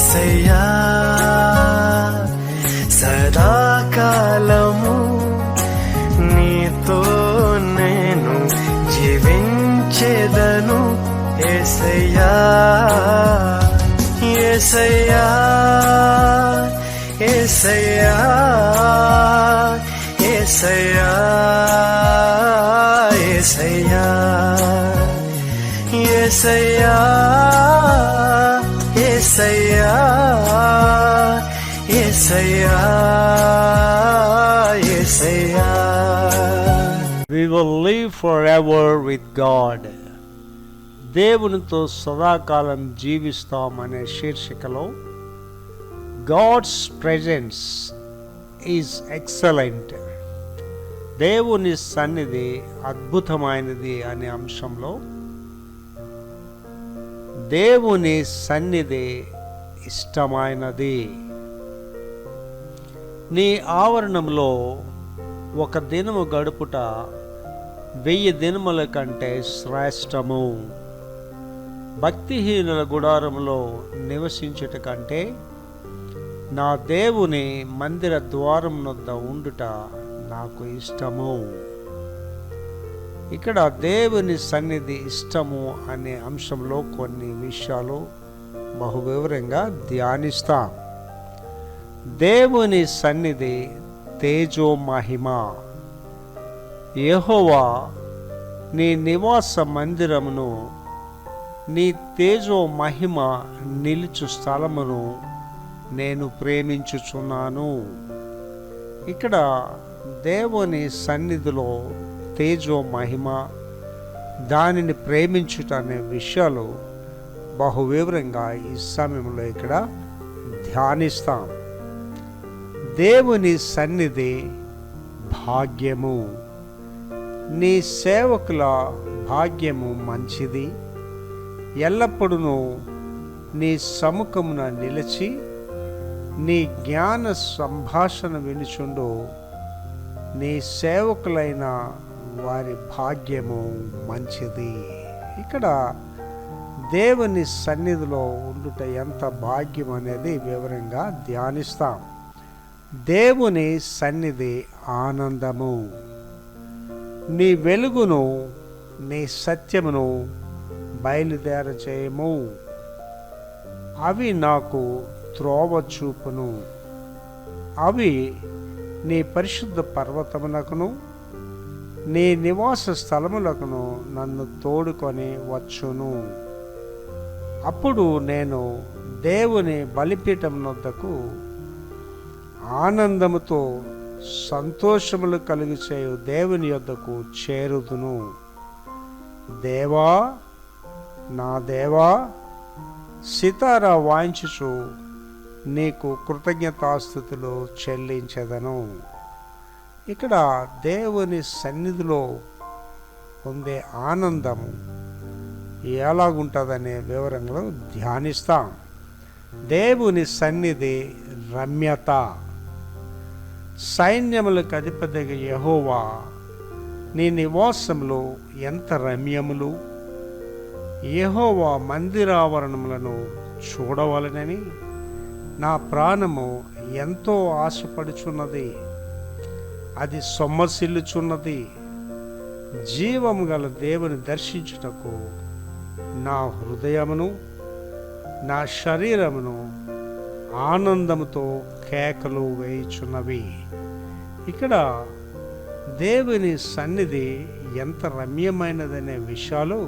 యేసయ్యా సదాకాలము నీతో నేను జీవించెదను యేసయ్యా యేసయ్యా యేసయ్యా యేసయ్యా యేసయ్యా యేసయ్యా యేసయ్యా యేసయ్యా యేసయ్యా. We will live forever with God. దేవునితో సదాకాలం జీవిస్తామనే శీర్షికలో God's presence is excellent. దేవుని సన్నిధి అద్భుతమైనది అనే అంశంలో దేవుని సన్నిధి ఇష్టమైనది. నీ ఆవరణంలో ఒక దినము గడుపుట 1000 దినముల కంటే శ్రేష్టము. భక్తిహీనుల గుడారంలో నివసించుట కంటే నా దేవుని మందిర ద్వారం వద్ద ఉండుట నాకు ఇష్టము. ఇక్కడ దేవుని సన్నిధి ఇష్టము అనే అంశంలో కొన్ని విషయాలు బహువివరంగా ధ్యానిస్తాం. దేవుని సన్నిధి తేజో మహిమ. యెహోవా నీ నివాస మందిరమును, నీ తేజో మహిమ నిలుచు స్థలమును నేను ప్రేమించుచున్నాను. ఇక్కడ దేవుని సన్నిధిలో తేజో మహిమ, దానిని ప్రేమించుట అనే విషయాలు బహువివరంగా ఈ సమయంలో ఇక్కడ ధ్యానిస్తాం. దేవుని సన్నిధి భాగ్యము. నీ సేవకుల భాగ్యము మంచిది. ఎల్లప్పుడూ నీ సముఖమున నిలిచి నీ జ్ఞాన సంభాషణ వినుచుండు నీ సేవకులైన వారి భాగ్యము మంచిది. ఇక్కడ దేవుని సన్నిధిలో ఉండుట ఎంత భాగ్యం అనేది వివరంగా ధ్యానిస్తాం. దేవుని సన్నిధి ఆనందము. నీ వెలుగును, నీ సత్యమును బయలుదేర చేయము. అవి నాకు త్రోవ చూపును. అవి నీ పరిశుద్ధ పర్వతమునకును నీ నివాస స్థలములకును నన్ను తోడుకొని వచ్చును. అప్పుడు నేను దేవుని బలిపీఠం వద్దకు ఆనందముతో సంతోషములు కలుగు చేయు దేవుని యొద్దకు చేరుదును. దేవా, నా దేవా, సితారా వాయించుచు నీకు కృతజ్ఞతాస్తుతులు చెల్లించెదను. ఇక్కడ దేవుని సన్నిధిలో పొందే ఆనందము ఎలాగుంటుందనే వివరంలో ధ్యానిస్తాం. దేవుని సన్నిధి రమ్యత. సైన్యములకు అధిపతిగా యెహోవా నీ నివాసములు ఎంత రమ్యములు. యెహోవా మందిరావరణములను చూడవలనని నా ప్రాణము ఎంతో ఆశపడుచున్నది. అది సొమ్మసిల్లుచున్నది. జీవము గల దేవుని దర్శించుటకు నా హృదయమును నా శరీరమును ఆనందముతో కేకలు వేయుచున్నవి. ఇక్కడ దేవుని సన్నిధి ఎంత రమ్యమైనదనే విషయాలు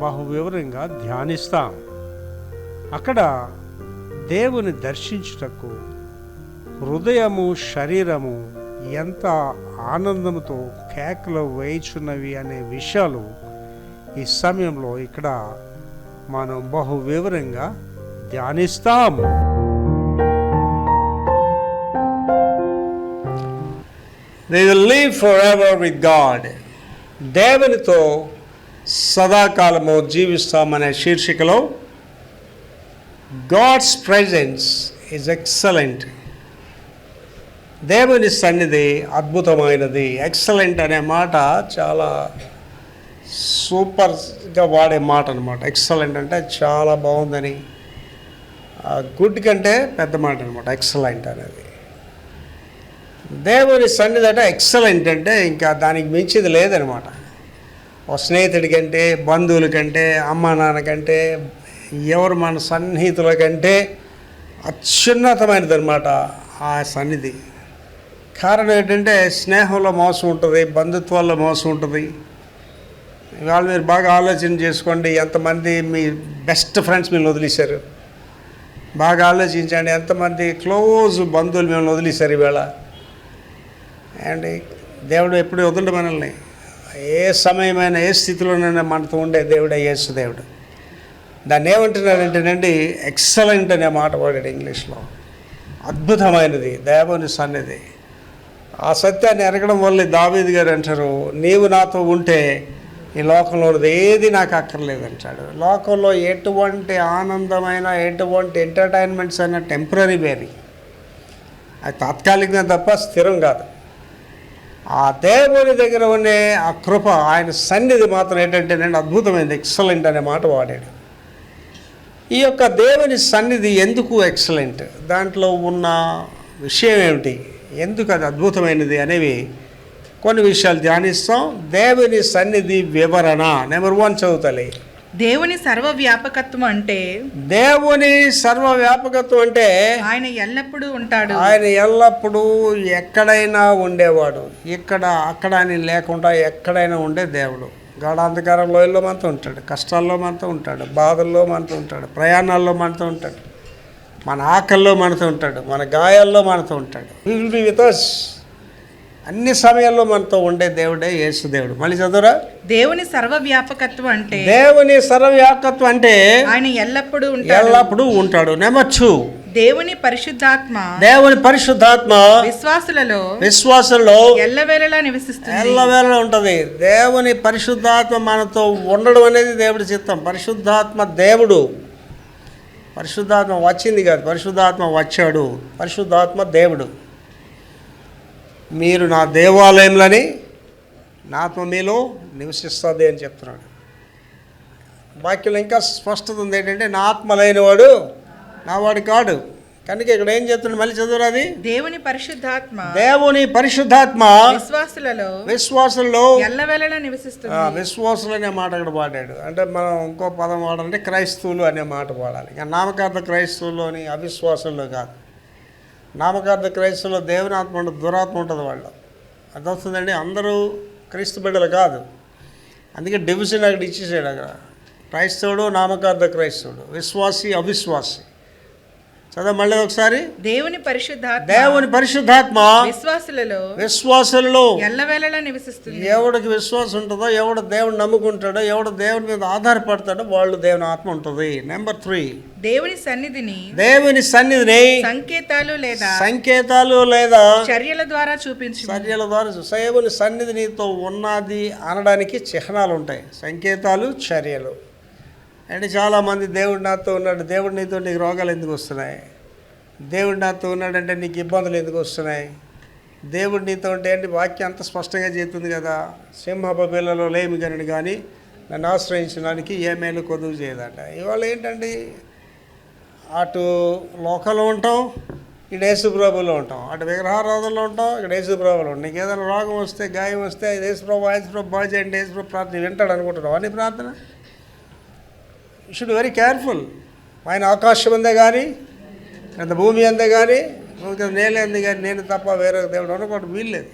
బహువివరంగా ధ్యానిస్తాం. అక్కడ దేవుని దర్శించుటకు హృదయము శరీరము ఎంత ఆనందముతో కేకలు వేయుచున్నవి అనే విషయాలు ఈ సమయంలో ఇక్కడ మనం బహువివరంగా ధ్యానిస్తాము. They will live forever with God. దేవునితో సదాకాలము జీవిస్తామనే శీర్షికలో God's presence is excellent. దేవుని సన్నిధి అద్భుతమైనది. ఎక్సలెంట్ అనే మాట చాలా సూపర్గా వాడే మాట అనమాట. ఎక్సలెంట్ అంటే చాలా బాగుందని గుడ్ కంటే పెద్ద మాట అనమాట ఎక్సలెంట్ అనేది. దేవుని సన్నిధి అంటే ఎక్సలెంట్ అంటే ఇంకా దానికి మించిది లేదనమాట. ఒక స్నేహితుడి కంటే, బంధువుల కంటే, అమ్మ నాన్న కంటే, ఎవరు మన సన్నిహితుల కంటే అత్యున్నతమైనది అనమాట ఆ సన్నిధి. కారణం ఏంటంటే స్నేహంలో మోసం ఉంటుంది, బంధుత్వాల్లో మోసం ఉంటుంది. ఇవాళ మీరు బాగా ఆలోచన చేసుకోండి, ఎంతమంది మీ బెస్ట్ ఫ్రెండ్స్ మిమ్మల్ని వదిలేశారు. బాగా ఆలోచించండి, ఎంతమంది క్లోజ్ బంధువులు మిమ్మల్ని వదిలేశారు ఈవేళ. అండ్ దేవుడు ఎప్పుడు వదలడు మనల్ని. ఏ సమయమైనా ఏ స్థితిలోనైనా మనతో ఉండే దేవుడే యేసు దేవుడు. దాన్ని ఏమంటున్నాడంటేనండి ఎక్సలెంట్ అనే మాట వాడాడు ఇంగ్లీష్లో. అద్భుతమైనది దేవుని సన్నిధి. ఆ సత్యాన్ని ఎరగడం వల్ల దావీదు గారు అంటారు, నీవు నాతో ఉంటే ఈ లోకంలో ఏది నాకు అక్కర్లేదు అంటాడు. లోకంలో ఎటువంటి ఆనందమైన ఎటువంటి ఎంటర్టైన్మెంట్స్ అయినా టెంపరీ వేరీ, అది తాత్కాలికంగా తప్ప స్థిరం కాదు. ఆ దేవుని దగ్గర ఉండే ఆ కృప, ఆయన సన్నిధి మాత్రం ఏంటంటే నేను అద్భుతమైనది, ఎక్సలెంట్ అనే మాట వాడాడు. ఈ యొక్క దేవుని సన్నిధి ఎందుకు ఎక్సలెంట్, దాంట్లో ఉన్న విషయం ఏమిటి, ఎందుకు అది అద్భుతమైనది అనేవి కొన్ని విషయాలు ధ్యానిస్తాం. దేవుని సన్నిధి వివరణ నెంబర్ 1 చదువుతలే. దేవుని సర్వవ్యాపకత్వం అంటే, దేవుని సర్వవ్యాపకత్వం అంటే ఆయన ఎల్లప్పుడూ ఉంటాడు. ఆయన ఎల్లప్పుడూ ఎక్కడైనా ఉండేవాడు. ఇక్కడ అక్కడ అని లేకుండా ఎక్కడైనా ఉండే దేవుడు. గాఢాంధకార లోయల్లో మనతో ఉంటాడు, కష్టాల్లో మనతో ఉంటాడు, బాధల్లో మనతో ఉంటాడు, ప్రయాణాల్లో మనతో ఉంటాడు, మన ఆకల్లో మనతో ఉంటాడు, మన గాయాల్లో మనతో ఉంటాడు. He will be with us. అన్ని సమయాల్లో మనతో ఉండే దేవుడే యేసు దేవుడు. మళ్ళీ చదువురా. దేవుని సర్వవ్యాపకత్వం అంటే, దేవుని సర్వవ్యాపకత్వం అంటే ఆయన ఎల్లప్పుడూ ఉంటాడు. ఎల్లప్పుడూ ఉంటాడు. నెంబర్ 2, దేవుని పరిశుద్ధాత్మ దేవుని పరిశుద్ధాత్మ విశ్వాసంలో ఎల్లవేళలా నివసిస్తుంది. ఎల్లవేళలా ఉంటుంది. దేవుని పరిశుద్ధాత్మ మనతో ఉండడం అనేది దేవుడి చిత్తం. పరిశుద్ధాత్మ దేవుడు. పరిశుద్ధాత్మ వచ్చింది కాదు, పరిశుద్ధాత్మ వచ్చాడు. పరిశుద్ధాత్మ దేవుడు. మీరు నా దేవాలయంలోని నాతో మీలో నివసిస్తుంది అని చెప్తున్నాడు. వాక్యంలో ఇంకా స్పష్టత ఉంది ఏంటంటే, నా ఆత్మ లేనివాడు నా వాడు కాడు. కనుక ఇక్కడ ఏం చెప్తున్నాడు, మళ్ళీ చదువురా. అది దేవుని పరిశుద్ధాత్మ విశ్వాసులలో ఎల్లవేళలా నివసిస్తుంది. విశ్వాసులు అనే మాట ఇక్కడ వాడాడు. అంటే మనం ఇంకో పదం వాడాలంటే క్రైస్తవులు అనే మాట వాడాలి. ఇంకా నామకార్థ క్రైస్తవులు అని అవిశ్వాసంలో కాదు. నామకార్థ క్రైస్తవులో దేవుని ఆత్మ ఉంటుంది, దురాత్మ ఉంటుంది వాళ్ళు. అర్థమవుతుందండి. అందరూ క్రీస్తు బిడ్డలు కాదు. అందుకే డివిజన్ అక్కడ ఇచ్చేసాడు. అక్కడ క్రైస్తవుడు, నామకార్థ క్రైస్తవుడు, విశ్వాసి, అవిశ్వాసి. చదవ మళ్ళీ ఒకసారి. దేవుని పరిశుద్ధాత్మ విశ్వాసులలో ఎల్లవేళలా నివసిస్తుంది. ఎవడికి విశ్వాసం ఉంటుందో, ఎవడు దేవుని నమ్ముకుంటాడో, ఎవడు దేవుని మీద ఆధారపడతాడో వాళ్ళు దేవుని ఆత్మ ఉంటుంది. నెంబర్ 3, దేవుని సన్నిధిని సంకేతాలు లేదా చర్యల ద్వారా చూపించు. దేవుని సన్నిధి నీతో ఉన్నది అనడానికి చిహ్నాలు ఉంటాయి. సంకేతాలు, చర్యలు. అంటే చాలామంది దేవుడు నాతో ఉన్నాడు, దేవుడు నీతో నీకు రోగాలు ఎందుకు వస్తున్నాయి, దేవుడు నాతో ఉన్నాడంటే నీకు ఇబ్బందులు ఎందుకు వస్తున్నాయి, దేవుడు నీతో ఉంటే ఏంటి, వాక్యం అంత స్పష్టంగా చెప్తుంది కదా. సింహపు పిల్లలో లేమి గనుడు కానీ నన్ను ఆశ్రయించడానికి ఏ మేలు కొదువు చేయదంట. ఇవాళ ఏంటండి, అటు లోకంలో ఉంటాం, ఇక్కడ యేసుప్రభులో ఉంటాం, అటు విగ్రహారాధనలో ఉంటాం, ఇక్కడ యేసుప్రభులో ఉంటాం. నీకు ఏదైనా రోగం వస్తే, గాయం వస్తే యేసుప్రభు బాగా చేయండి, యేసుప్రభు ప్రార్థన వింటాడు అనుకుంటున్నావు. అన్ని ప్రార్థన యూ షుడ్ వెరీ కేర్ఫుల్. ఆయన ఆకాశం అందే కానీ, అంత భూమి అందే కానీ, నేలే అంది కానీ, నేను తప్ప వేరే దేవుడు అనుకోవడం వీల్లేదు.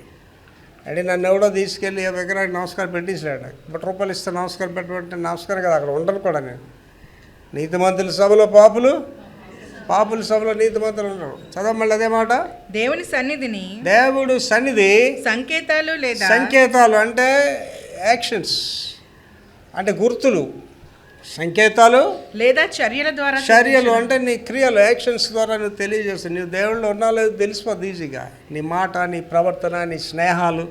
అంటే నన్ను ఎవడో తీసుకెళ్ళి ఏ విగ్రహానికి నమస్కారం పెట్టేసాడు. ₹1 ఇస్తే నమస్కారం పెట్టమంటే నమస్కారం కదా, అక్కడ ఉండను కూడా నేను. నీతిమంతుల సభలో పాపుల సభలో నీతిమంతులు ఉండరు. చదవ మళ్ళీ అదే మాట. దేవుడు సన్నిధి సంకేతాలు అంటే యాక్షన్స్, అంటే గుర్తులు. సంకేతాలు లేదా చర్యలు అంటే నీ క్రియలు, యాక్షన్స్ ద్వారా నువ్వు తెలియజేస్తావు. నువ్వు దేవుళ్ళు ఉన్నా లేదు తెలిసిపోద్ది ఈజీగా. నీ మాట, నీ ప్రవర్తన, నీ స్నేహాలు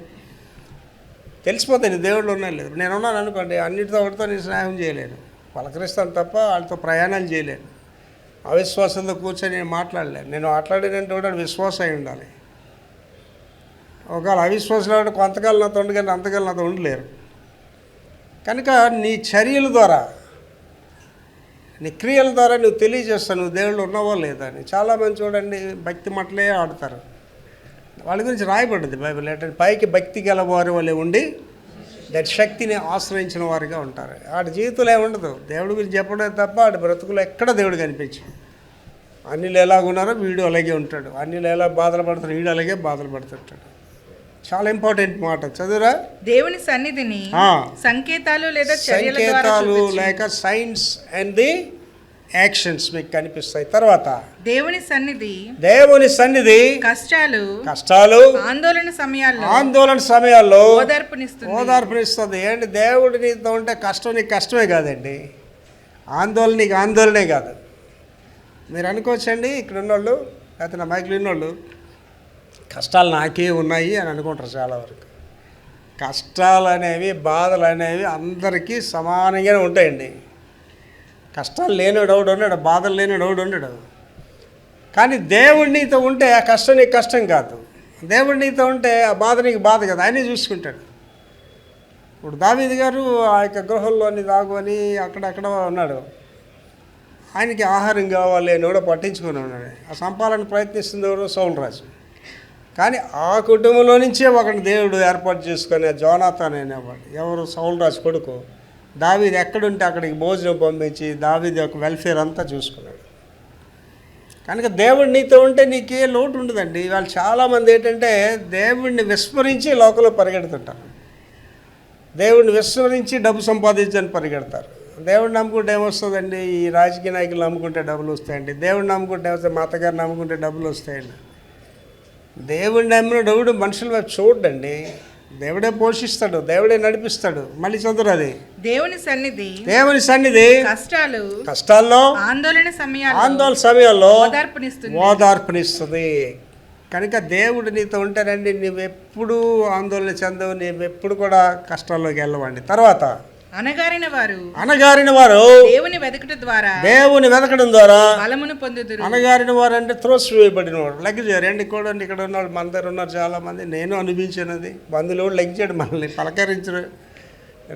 తెలిసిపోతాయి. నీ దేవుళ్ళు ఉన్నా లేదు. నేనున్నాను అనుకోండి, అన్నిటితో ఒకటితో నేను స్నేహం చేయలేను, పలకరిస్తాను తప్ప వాళ్ళతో ప్రయాణాలు చేయలేను. అవిశ్వాసంతో కూర్చొని నేను మాట్లాడలేను. నేను మాట్లాడినంటే కూడా విశ్వాసం అయి ఉండాలి. ఒకవేళ అవిశ్వాసం కొంతకాలం నాతో ఉండి కానీ అంతకాలం నాతో ఉండలేరు. కనుక నీ చర్యల ద్వారా, నీ క్రియల ద్వారా నువ్వు తెలియజేస్తావు నువ్వు దేవుళ్ళు ఉన్నావో లేదా అని. చాలామంది చూడండి భక్తి మట్లే ఆడతారు. వాళ్ళ గురించి రాయబడ్డది బైబిల్ ఏంటంటే పైకి భక్తి గలవారి వలె ఉండి దాని శక్తిని ఆశ్రయించిన వారిగా ఉంటారు. ఆడి జీవితంలో ఏముండదు, దేవుడి గురించి చెప్పడమే తప్ప ఆడి బ్రతుకులో ఎక్కడ దేవుడు కనిపించదు. అన్నిలు ఎలాగున్నారో వీడు అలాగే ఉంటాడు, అన్నిలు ఎలా బాధలు పడతాడు వీడు అలాగే బాధలు పడుతుంటాడు. చాలా ఇంపార్టెంట్ మాట చదువురా. దేవుని సన్నిధిని సంకేతాలు లేదా సంకేతాలు లేక సైన్స్ అండ్ ది యాక్షన్స్ మీకు కనిపిస్తాయి. తర్వాత దేవుని సన్నిధి కష్టాలు ఆందోళన సమయాల్లో ఓదార్పునిస్తుంది. ఏంటి దేవుడు నీతో ఉంటే కష్టం నీకు కష్టమే కాదండి, ఆందోళన నీకు ఆందోళనే కాదు. మీరు అనుకోవచ్చండి ఇక్కడ ఉన్నోళ్ళు లేకపోతే నా మైకులు ఉన్నోళ్ళు కష్టాలు నాకే ఉన్నాయి అని అనుకుంటారు. చాలా వరకు కష్టాలు అనేవి బాధలు అనేవి అందరికీ సమానంగానే ఉంటాయండి. కష్టాలు లేనివాడు ఎవడు ఉన్నాడు, బాధలు లేనివాడు ఎవడు ఉన్నాడు. కానీ దేవుడు నీతో ఉంటే ఆ కష్టం నీకు కష్టం కాదు, దేవుడు నీతో ఉంటే ఆ బాధ నీకు బాధ కాదు, ఆయనే చూసుకుంటాడు. ఇప్పుడు దావీదు గారు ఆ యొక్క గృహంలోని దాగుని అక్కడక్కడ ఉన్నాడు. ఆయనకి ఆహారం కావాలి అని కూడా పట్టించుకొని ఉన్నాడు. ఆ సంపాదన ప్రయత్నిస్తుంది ఎవరు, సౌలు రాజు. కానీ ఆ కుటుంబంలో నుంచే ఒకటి దేవుడు ఏర్పాటు చేసుకునే జోనాథన్ అనేవాడు. ఎవరు, సౌలు రాజు కొడుకు. దావీదు ఎక్కడుంటే అక్కడికి భోజనం పంపించి దావీదు యొక్క వెల్ఫేర్ అంతా చూసుకున్నాడు. కనుక దేవుడు నీతో ఉంటే నీకే లోటు ఉండదండి. వాళ్ళు చాలామంది ఏంటంటే దేవుడిని విస్మరించి లోకంలో పరిగెడుతుంటారు. దేవుడిని విస్మరించి డబ్బు సంపాదించని పరిగెడతారు. దేవుడిని నమ్ముకుంటే ఏమొస్తుందండి, ఈ రాజకీయ నాయకులు నమ్ముకుంటే డబ్బులు వస్తాయండి, దేవుడిని నమ్ముకుంటే ఏమొస్తాయి, మా అత్తగారు నమ్ముకుంటే డబ్బులు వస్తాయండి. దేవుడిని నమ్మిన దేవుడు మనుషుల వైపు చూడండి, దేవుడే పోషిస్తాడు, దేవుడే నడిపిస్తాడు. మళ్ళీ చదువు అది దేవుని సన్నిధి కష్టాల్లో ఆందోళన సమయాల్లో ఓదార్పునిస్తుంది. కనుక దేవుడు నీతో ఉంటానండి, నువ్వెప్పుడు ఆందోళన చెందవు, నువ్వెప్పుడు కూడా కష్టాల్లోకి వెళ్ళవండి. తర్వాత అనగారిన వారు దేవుని వెతకడం ద్వారా బలమును పొందుదురు. అనగారిన వారు అంటే త్రోసివేయబడిన వాడు. లెగ్గిచారు అండి కూడా ఇక్కడ ఉన్నాడు, మన దగ్గర ఉన్నారు చాలామంది, నేను అనిపించినది. బంధువులు కూడా లెగ్గిచాడు, మనల్ని పలకరించరు.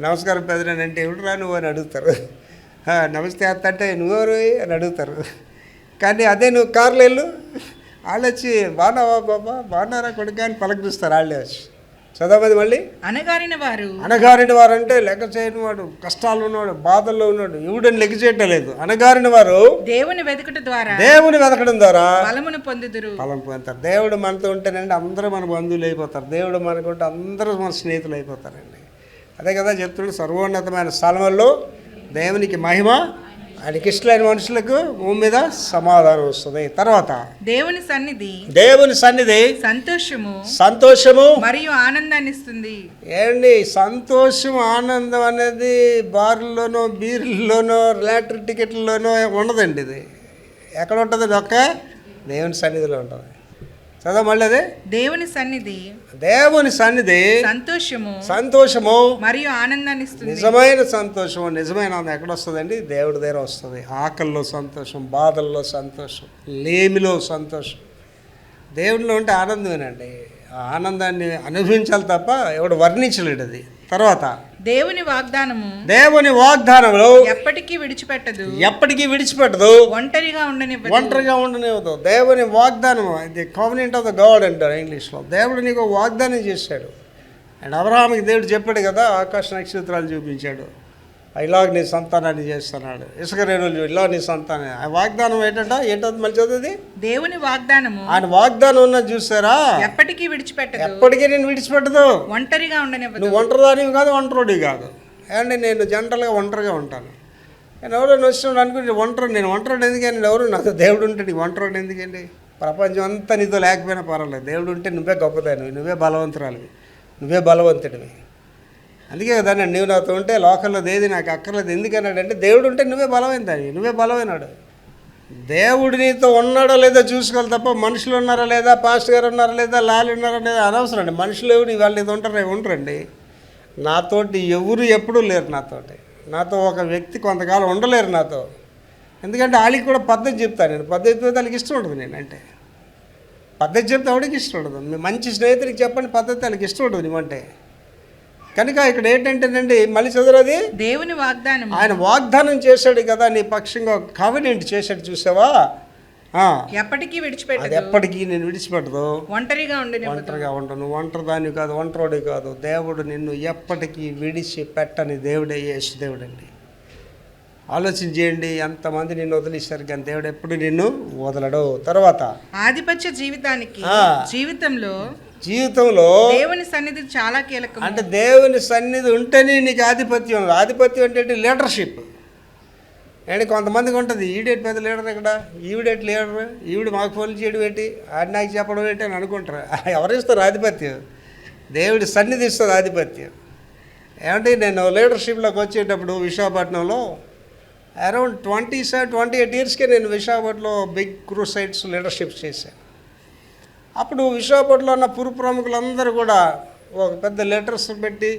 నమస్కారం పెదనంటే ఎవడురా నువ్వు అని అడుగుతారు, నమస్తే అత్త అంటే నువ్వెవరు అని అడుగుతారు. కానీ అదే నువ్వు కార్లు వెళ్ళు, వాళ్ళు వచ్చి బాగున్నావా బాబా, బాగున్నారా కొడుకు అని పలకరిస్తారు. వాళ్ళే వచ్చి చదవది. మళ్ళీ అనగారిన వారు అంటే లెక్క చేయని వాడు, కష్టాలు ఉన్నాడు, బాధల్లో ఉన్నాడు, ఎవడని లెక్క చేయటం లేదు. అనగారిన వారు దేవుని వెతకడం ద్వారా బలం పొందుతారు. దేవుడు మనతో ఉంటేనండి అందరూ మన బంధువులు అయిపోతారు, దేవుడు మనకుంటే అందరూ మన స్నేహితులు అయిపోతారండి. అదే కదా చెప్తున్నాడు, సర్వోన్నతమైన స్థలంలో దేవునికి మహిమ, ఆయనకి ఇష్టమైన మనుషులకు భూమి మీద సమాధానం వస్తుంది. తర్వాత దేవుని సన్నిధి సంతోషము మరియు ఆనందాన్ని ఇస్తుంది. ఏండి సంతోషం ఆనందం అనేది బార్లలోనో బీర్లలోనో లాటరీ టికెట్లలోనో ఉండదండి. ఇది ఎక్కడ ఉంటుంది, ఒక్క దేవుని సన్నిధిలో ఉంటుంది. చదవ మళ్ళీ అదే దేవుని సన్నిధి సంతోషము మరియు ఆనందాన్ని ఇస్తుంది. నిజమైన సంతోషము, నిజమైన ఆనందం ఎక్కడ వస్తుందండి, దేవుడి దగ్గర వస్తుంది. ఆకల్లో సంతోషం, బాధల్లో సంతోషం, లేమిలో సంతోషం. దేవుడిలో ఉంటే ఆనందమేనండి. ఆ ఆనందాన్ని అనుభవించాలి తప్ప ఎవడు వర్ణించలేడు అది. తర్వాత దేవుని వాగ్దానములో ఎప్పటికీ విడిచిపెట్టదు, ఒంటరిగా ఉండనివ్వదు. దేవుని వాగ్దానం, ఇది కవెనెంట్ ఆఫ్ ద గాడ్ అంటారు ఇంగ్లీష్లో. దేవుడు నీకు వాగ్దానం చేశాడు. అండ్ అబ్రహాముకి దేవుడు చెప్పాడు కదా, ఆకాశ నక్షత్రాలు చూపించాడు, ఇలాగ నీ సంతానాన్ని చేస్తున్నాడు, ఇసుక రేణులు ఇలా నీ సంతానం. ఆ వాగ్దానం ఏంటంటే మళ్ళీ చదువుది, దేవుని వాగ్దానము. ఆయన వాగ్దానం ఉన్నది చూసారా, ఎప్పటికీ నేను విడిచిపెట్టదు, ఒంటరిగా ఉండనివ్వదు. నువ్వు ఒంటరిదానివి కాదు, ఒంటరివి కాదు. అండి నేను జనరల్గా ఒంటరిగా ఉంటాను. నేను ఎవరైనా వచ్చినప్పుడు అనుకుంటే నేను ఒంటరి ఎందుకండి, ఎవరు నాతో దేవుడు ఉంటే నీకు ఒంటరి ఎందుకండి. ప్రపంచం అంతా నీతో లేకపోయినా పర్వాలేదు, దేవుడు ఉంటే నువ్వే గొప్పదానివి, నువ్వే బలవంతురాలివి, నువ్వే బలవంతుడివి. అందుకే కదా నువ్వు నాతో ఉంటే లోకల్లో ఏది నాకు అక్కర్లేదు. ఎందుకన్నాడంటే దేవుడు ఉంటే నువ్వే బలమైనదాన్ని, నువ్వే బలమైనాడు. దేవుడు నీతో ఉన్నాడో లేదో చూసుకోవాలి తప్ప మనుషులు ఉన్నారా లేదా, పాస్టర్ గారు ఉన్నారా లేదా, లాలు ఉన్నారా లేదా అనవసరం అండి. మనుషులు ఎవరు వాళ్ళు నీతో ఉంటారండి. నాతోటి ఎవరు ఎప్పుడూ లేరు. నాతో ఒక వ్యక్తి కొంతకాలం ఉండలేరు నాతో. ఎందుకంటే వాళ్ళకి కూడా పద్ధతి చెప్తాను నేను. పద్ధతి వాళ్ళకి ఇష్టం ఉంటుంది. నేనంటే పద్ధతి చెప్తే ఎవడికి ఇష్టం ఉండదు. మీ మంచి స్నేహితుడికి చెప్పండి పద్ధతి వాళ్ళకి ఇష్టం ఉంటుంది. నువ్వంటే కనుక ఇక్కడ ఏంటంటేనండి మళ్ళీ చదువుది, దేవుని వాగ్దానం ఆయన వాగ్దానం చేశాడు కదా నీ పక్షంగా కవెనెంట్ చేశాడు చూసావా, ఎప్పటికీ అది విడిచిపెట్టదు, ఎప్పటికీ నేను విడిచిపెట్టదు, ఒంటరిగా ఉండనివ్వదు. ఒంటరిగా ఉండను, ఒంటరిదాన్ని కాదు, ఒంటరోడి కాదు. దేవుడు నిన్ను ఎప్పటికీ విడిచిపెట్టని దేవుడే యేసు దేవుడు అండి. ఆలోచన చేయండి, ఎంతమంది నిన్ను వదిలేశారు కానీ దేవుడు ఎప్పుడు నిన్ను వదలడు. తర్వాత ఆధిపత్య జీవితానికి జీవితంలో దేవుని సన్నిధి చాలా కీలకం. అంటే దేవుని సన్నిధి ఉంటేనే నీకు ఆధిపత్యం. ఆధిపత్యం అంటే లీడర్షిప్. అండ్ కొంతమందికి ఉంటుంది, ఈడేటి పెద్ద లీడర్ ఇక్కడ, ఈవిడేటి లీడర్, ఈవిడ మాకు ఫోన్ చేయడం ఏంటి, ఆడి నాకు చెప్పడం ఏంటి అని అనుకుంటారు. ఎవరిస్తారు ఆధిపత్యం? దేవుడి సన్నిధి ఇస్తుంది ఆధిపత్యం. ఏమంటే నేను లీడర్షిప్లోకి వచ్చేటప్పుడు విశాఖపట్నంలో అరౌండ్ 28 ఇయర్స్కే నేను విశాఖపట్నంలో బిగ్ క్రూసైడ్స్ లీడర్షిప్ చేశాను. అప్పుడు విశాఖపట్నంలో ఉన్న పురు ప్రముఖులందరూ కూడా ఒక పెద్ద లెటర్స్ పెట్టి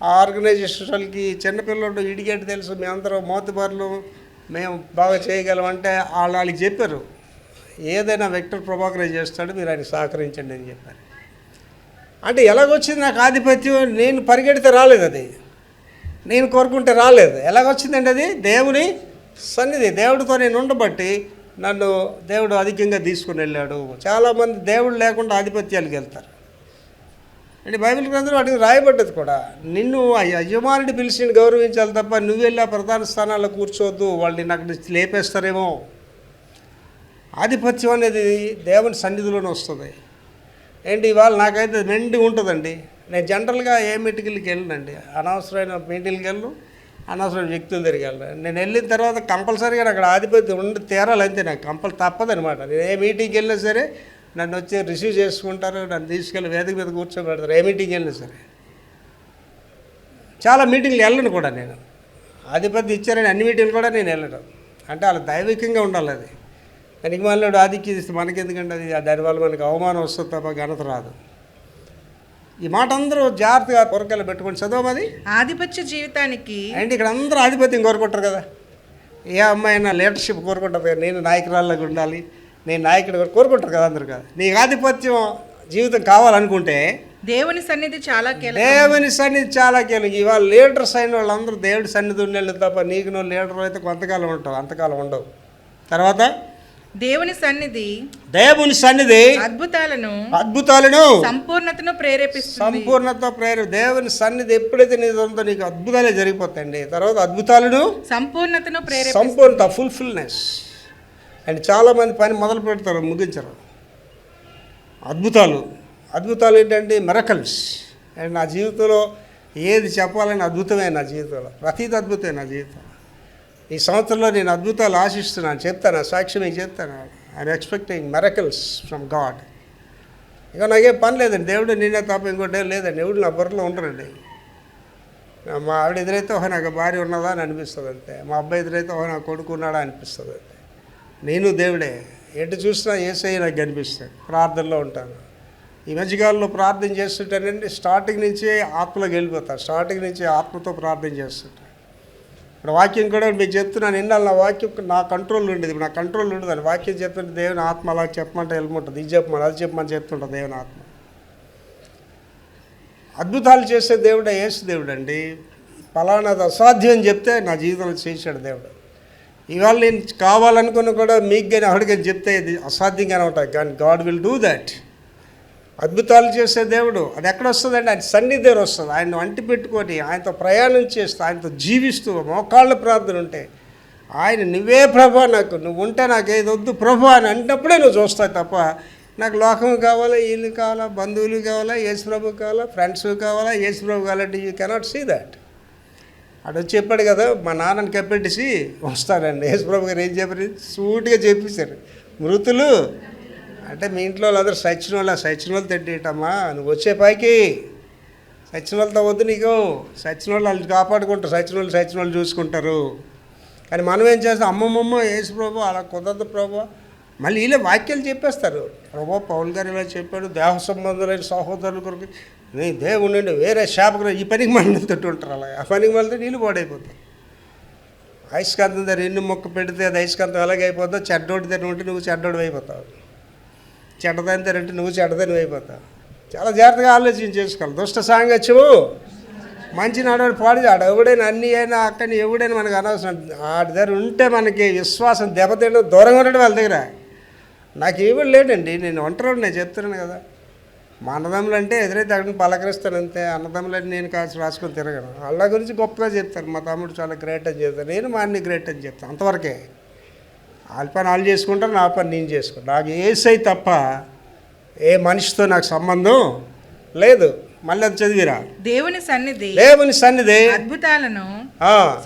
ఆ ఆర్గనైజేషన్కి చిన్నపిల్లలు ఇడిగేట్ తెలుసు, మేమందరం మోతుబార్లు, మేము బాగా చేయగలం అంటే వాళ్ళకి చెప్పారు, ఏదైనా విక్టర్ ప్రభాకరే చేస్తాడు, మీరు ఆయన సహకరించండి అని చెప్పారు. అంటే ఎలాగొచ్చింది నాకు ఆధిపత్యం? నేను పరిగెడితే రాలేదు, అది నేను కోరుకుంటే రాలేదు. ఎలాగొచ్చిందండి? అది దేవుని సన్నిధి. దేవుడితో నేను ఉండబట్టి నన్ను దేవుడు అధికంగా తీసుకుని వెళ్ళాడు. చాలామంది దేవుడు లేకుండా ఆధిపత్యాలకు వెళ్తారు. అంటే బైబిల్ గ్రంథంలో వాటికి రాయబడ్డది కూడా, నిన్ను ఆ యజమానుడి పిలిచి గౌరవించాలి తప్ప నువ్వు వెళ్ళి ఆ ప్రధాన స్థానాల్లో కూర్చోవద్దు, వాళ్ళు నాకు లేపేస్తారేమో. ఆధిపత్యం అనేది దేవుని సన్నిధిలోనే వస్తుంది. ఏంటి ఇవాళ నాకైతే మెండి ఉంటుందండి. నేను జనరల్గా ఏ మీటింగ్లకి వెళ్ళనండి, అనవసరమైన మీటింగ్కి వెళ్ళను, అనవసరమైన వ్యక్తుల దగ్గరికి వెళ్ళను. నేను వెళ్ళిన తర్వాత కంపల్సరీగా అక్కడ ఆధిపత్యం ఉండి తీరాలంతే, నాకు తప్పదనమాట. నేను ఏ మీటింగ్కి వెళ్ళినా సరే నన్ను వచ్చి రిసీవ్ చేసుకుంటారు, నన్ను తీసుకెళ్ళి వేదిక మీద కూర్చోబెడతారు. ఏ మీటింగ్కి వెళ్ళినా సరే. చాలా మీటింగ్లు వెళ్ళను కూడా నేను. ఆధిపత్యం ఇచ్చారని అన్ని మీటింగ్లు కూడా నేను వెళ్ళను. అంటే అలా దైవికంగా ఉండాలి. అది దానికి మళ్ళీ ఆధిక్యం ఇస్తే మనకెందుకంటే అది దానివల్ల మనకి అవమానం వస్తుంది తప్ప ఘనత రాదు. ఈ మాట అందరూ జాగ్రత్తగా కొరకలు పెట్టుకొని చదవమది. ఆధిపత్య జీవితానికి అండ్ ఇక్కడ అందరూ ఆధిపత్యం కోరుకుంటారు కదా. ఏ అమ్మాయినా లీడర్షిప్ కోరుకుంటారు కదా, నేను నాయకురాల్లాగా ఉండాలి, నేను నాయకుడు కోరుకుంటారు కదా అందరు కదా. నీకు ఆధిపత్యం జీవితం కావాలనుకుంటే దేవుని సన్నిధి చాలా కీలకం. దేవుని సన్నిధి చాలా కీలకం. ఇవాళ లీడర్స్ అయిన వాళ్ళందరూ దేవుడి సన్నిధి ఉండేళ్ళు తప్ప నీకు నువ్వు లీడర్ అయితే కొంతకాలం ఉంటావు, అంతకాలం ఉండవు. తర్వాత దేవుని సన్నిధి అద్భుతాలను సంపూర్ణతను ప్రేరేపిస్తుంది. దేవుని సన్నిధి ఎప్పుడైతే నీది ఉందో నీకు అద్భుతాలే జరిగిపోతాయండి. తర్వాత అద్భుతాలను సంపూర్ణతను సంపూర్ణత, ఫుల్ఫిల్నెస్. అండ్ చాలామంది పని మొదలు పెడతారు, ముగించరు. అద్భుతాలు ఏంటంటే మిరకల్స్. అండ్ నా జీవితంలో ఏది చెప్పాలని అద్భుతమే. నా జీవితంలో ప్రతిది అద్భుతమే. నా జీవితంలో ఈ సంవత్సరంలో నేను అద్భుతాలు ఆశిస్తున్నాను, చెప్తాను, సాక్ష్యం మీకు చెప్తాను. I'm expecting miracles from God. ఇక నాకేం పని లేదండి, దేవుడు నిన్నే తప్ప ఇంకోటి లేదండి. ఎవడు నా బుర్రలో ఉండరండి. మా ఆవిడ ఎదురైతే నాకు భార్య ఉన్నదా అని అనిపిస్తుంది అంతే. మా అబ్బాయి ఎదురైతే నాకు కొడుకు ఉన్నాడా అనిపిస్తుంది అంతే. నేను దేవుడే, ఎటు చూసినా యేసయ్య నాకు కనిపిస్తాడు. ప్రార్థనలో ఉంటాను. ఈ మధ్యకాలంలో ప్రార్థన చేస్తుంటానండి, స్టార్టింగ్ నుంచి ఆత్మలోకి వెళ్ళిపోతాను. స్టార్టింగ్ నుంచి ఆత్మతో ప్రార్థన చేస్తుంటాను. ఇప్పుడు వాక్యం కూడా మీకు చెప్తున్నాను, ఎన్నాళ్ళు నా వాక్యం నా కంట్రోల్లో ఉండేది, ఇప్పుడు నా కంట్రోల్ ఉండదు. అని వాక్యం చెప్తుంటే దేవుని ఆత్మ అలా చెప్పమంటే వెళ్ళమంటుంది, ఇది చెప్పమని అది చెప్పమని చెప్తుంటుంది దేవుని ఆత్మ. అద్భుతాలు చేసే దేవుడే యేసు దేవుడు అండి. పలానాది అసాధ్యం అని చెప్తే నా జీవితంలో చేశాడు దేవుడు. ఇవాళ నేను కావాలనుకున్న కూడా మీకు కానీ ఎవరికైనా చెప్తే ఇది అసాధ్యంగానే ఉంటాయి, కానీ గాడ్ విల్ డూ దాట్. అద్భుతాలు చేసే దేవుడు. అది ఎక్కడ వస్తుందండి? ఆయన సన్నిధి దగ్గర వస్తుంది. ఆయన అంటి పెట్టుకొని ఆయనతో ప్రయాణం చేస్తూ ఆయనతో జీవిస్తూ మోకాళ్ళ ప్రార్థన ఉంటే ఆయన నువ్వే ప్రభా, నువ్వు ఉంటే నాకు ఏది వద్దు ప్రభా అని అన్నప్పుడే నువ్వు చూస్తావు తప్ప నాకు లోకం కావాలా, వీళ్ళు కావాలా, బంధువులు కావాలా, యేసు ప్రభు కావాలా, ఫ్రెండ్స్ కావాలా, యేసు ప్రభు కావాలంటే యూ కెనాట్ సీ దాట్. అటు వచ్చి చెప్పాడు కదా, మా నాన్నని కప్పెట్టేసి వస్తానండి. యేసు ప్రభు గారు ఏం చెప్పారు? సూటిగా చెప్పేశారు, మృతులు అంటే మీ ఇంట్లో వాళ్ళందరూ సచిన వాళ్ళు తిట్టేటమ్మా, నువ్వు వచ్చే పైకి సచిన వాళ్ళతో వద్దు, నీకు సచిన వాళ్ళు కాపాడుకుంటారు, సచిన వాళ్ళు చూసుకుంటారు. కానీ మనం ఏం చేస్తాం? అమ్మమ్మమ్మ యేసు ప్రభు అలా కుదరదు ప్రభు. మళ్ళీ వీళ్ళే వాక్యాలు చెప్పేస్తారు. ప్రభు పౌల్ గారు ఇలా చెప్పాడు, దేహ సంబంధులైన సహోదరుల కొరకు నీ దేవుడు నుండి వేరే శాపకులు ఈ పనికి మళ్ళీ తట్టుంటారు. అలా ఆ పనికి మళ్ళీ నీళ్ళు పాడైపోతాయి. అయస్కాంతం దగ్గర ఎన్ని మొక్క పెడితే అది అయస్కాంతం అలాగే అయిపోతావు. చెడ్డోడి దగ్గర ఉంటే నువ్వు చెడ్డోడు అయిపోతావు, చెడ్డదాని దగ్గర ఉంటే నువ్వు చెడ్డదాని అయిపోతావు. చాలా జాగ్రత్తగా ఆలోచన చేసుకోవాలి. దుష్ట సాంగత్యము మంచి నడవడి పాడు ఆడు ఎవడైనా అన్నీ అయినా అక్కని ఎవడైనా మనకు అనవసరం. ఆడి దగ్గర ఉంటే మనకి విశ్వాసం దెబ్బతింటే దూరంగా ఉండడం వాళ్ళ దగ్గర. నాకు ఏమీ లేడండి, నేను ఒంటరి నేను చెప్తున్నాను కదా. మా అన్నదమ్ములు అంటే ఎదురైతే అక్కడ పలకరిస్తాను అంతే. అన్నదమ్ములని నేను కాల్చి రాసుకొని తిరగను. వాళ్ళ గురించి గొప్పగా చెప్తాను, మా తమ్ముడు చాలా గ్రేట్ అని చెప్తాను, నేను మా అన్ని గ్రేట్ అని చెప్తాను. అంతవరకే. వాళ్ళ పని వాళ్ళు చేసుకుంటారు, నా పని నేను చేసుకుంటాను. నాకు ఏసై తప్ప ఏ మనిషితో నాకు సంబంధం లేదు. మళ్ళీ అది చదివిరా. దేవుని సన్నిధి అద్భుతాలను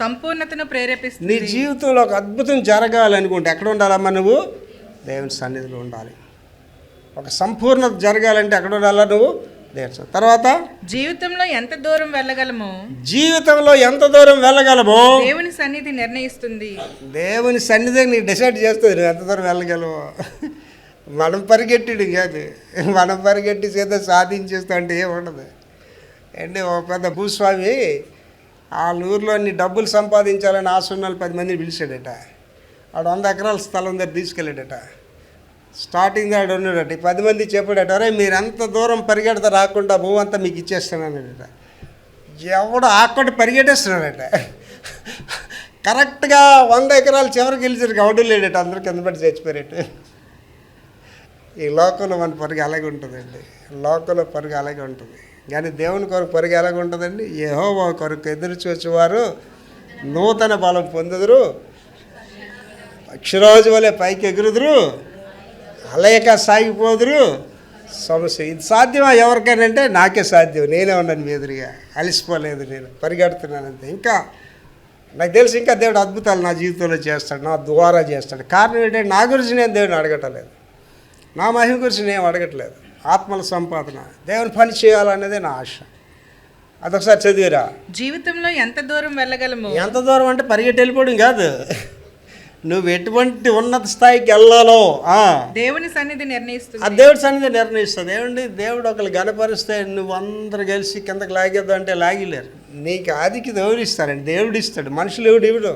సంపూర్ణతను ప్రేరేపిస్తుంది. నీ జీవితంలో ఒక అద్భుతం జరగాలనుకుంటే ఎక్కడ ఉండాలమ్మా? నువ్వు దేవుని సన్నిధిలో ఉండాలి. ఒక సంపూర్ణత జరగాలంటే ఎక్కడ ఉండాలా? నువ్వు దేవుని. తర్వాత జీవితంలో ఎంత దూరం వెళ్ళగలమో దేవుని సన్నిధి నిర్ణయిస్తుంది. దేవుని సన్నిధి నీకు డిసైడ్ చేస్తుంది నువ్వు ఎంత దూరం వెళ్ళగలవో. మనం పరిగెట్టిడు కాదు, మనం పరిగెట్టి చేత సాధించేస్తా అంటే ఏముండదు. అంటే ఒక పెద్ద భూస్వామి వాళ్ళ ఊర్లో అన్ని డబ్బులు సంపాదించాలని ఆశ ఉన్న 10 మందిని పిలిచాడట. ఆడు 100 ఎకరాల స్థలం దగ్గర తీసుకెళ్ళాడట. స్టార్టింగ్ ఆడు ఉన్నాడట. 10 మంది చెప్పాడట, అరే మీరు ఎంత దూరం పరిగెడతా రాకుండా భూమి అంతా మీకు ఇచ్చేస్తానట. ఎవడు ఆక్కడ పరిగెట్టేస్తున్నాడట. కరెక్ట్గా 100 ఎకరాలు చివరికి వెళ్ళేసరికి ఎవడు లేడట, అందరూ కింద పడి చచ్చిపోయారట. ఈ లోకంలో మన పరుగు అలాగే ఉంటుందండి. లోకంలో పరుగు అలాగే ఉంటుంది. కానీ దేవుని కొరకు పరుగు ఎలాగ ఉంటుందండి? యెహోవా కొరకు ఎదురు చూచేవారు నూతన బలం పొందుదురు, పక్షిరాజు వలె పైకి ఎగురుదురు, అలయక సాగిపోదురు. సమస్య ఇది సాధ్యమా ఎవరికైనా అంటే నాకే సాధ్యం. నేనే ఉన్నాను మీ ఎదురుగా, అలసిపోలేదు, నేను పరిగెడుతున్నానంతే. ఇంకా నాకు తెలిసి ఇంకా దేవుడు అద్భుతాలు నా జీవితంలో చేస్తాడు, నా ద్వారా చేస్తాడు. కారణం ఏంటంటే నా గురించి నేను దేవుడిని అడగటలేదు, నా మహిమ గురించి నేను అడగట్లేదు. ఆత్మల సంపాదన, దేవుని పని చేయాలనేదే నా ఆశ. అదొకసారి చదివిరా. జీవితంలో ఎంత దూరం వెళ్ళగలము? ఎంత దూరం అంటే పరిగెట్టి వెళ్ళిపోవడం కాదు, నువ్వు ఎటువంటి ఉన్నత స్థాయికి వెళ్ళాలో దేవుని సన్నిధి నిర్ణయిస్తుంది. ఆ దేవుడి సన్నిధి నిర్ణయిస్తుంది. ఏమండి, దేవుడు ఒకరు గనపరిస్తే నువ్వు అందరు కలిసి కిందకి లాగేద్దాం అంటే లాగిలేరు. నీకు ఆదికి దేవుడు ఇస్తారండి, దేవుడు ఇస్తాడు, మనుషులు ఎవడు ఇవ్వడు.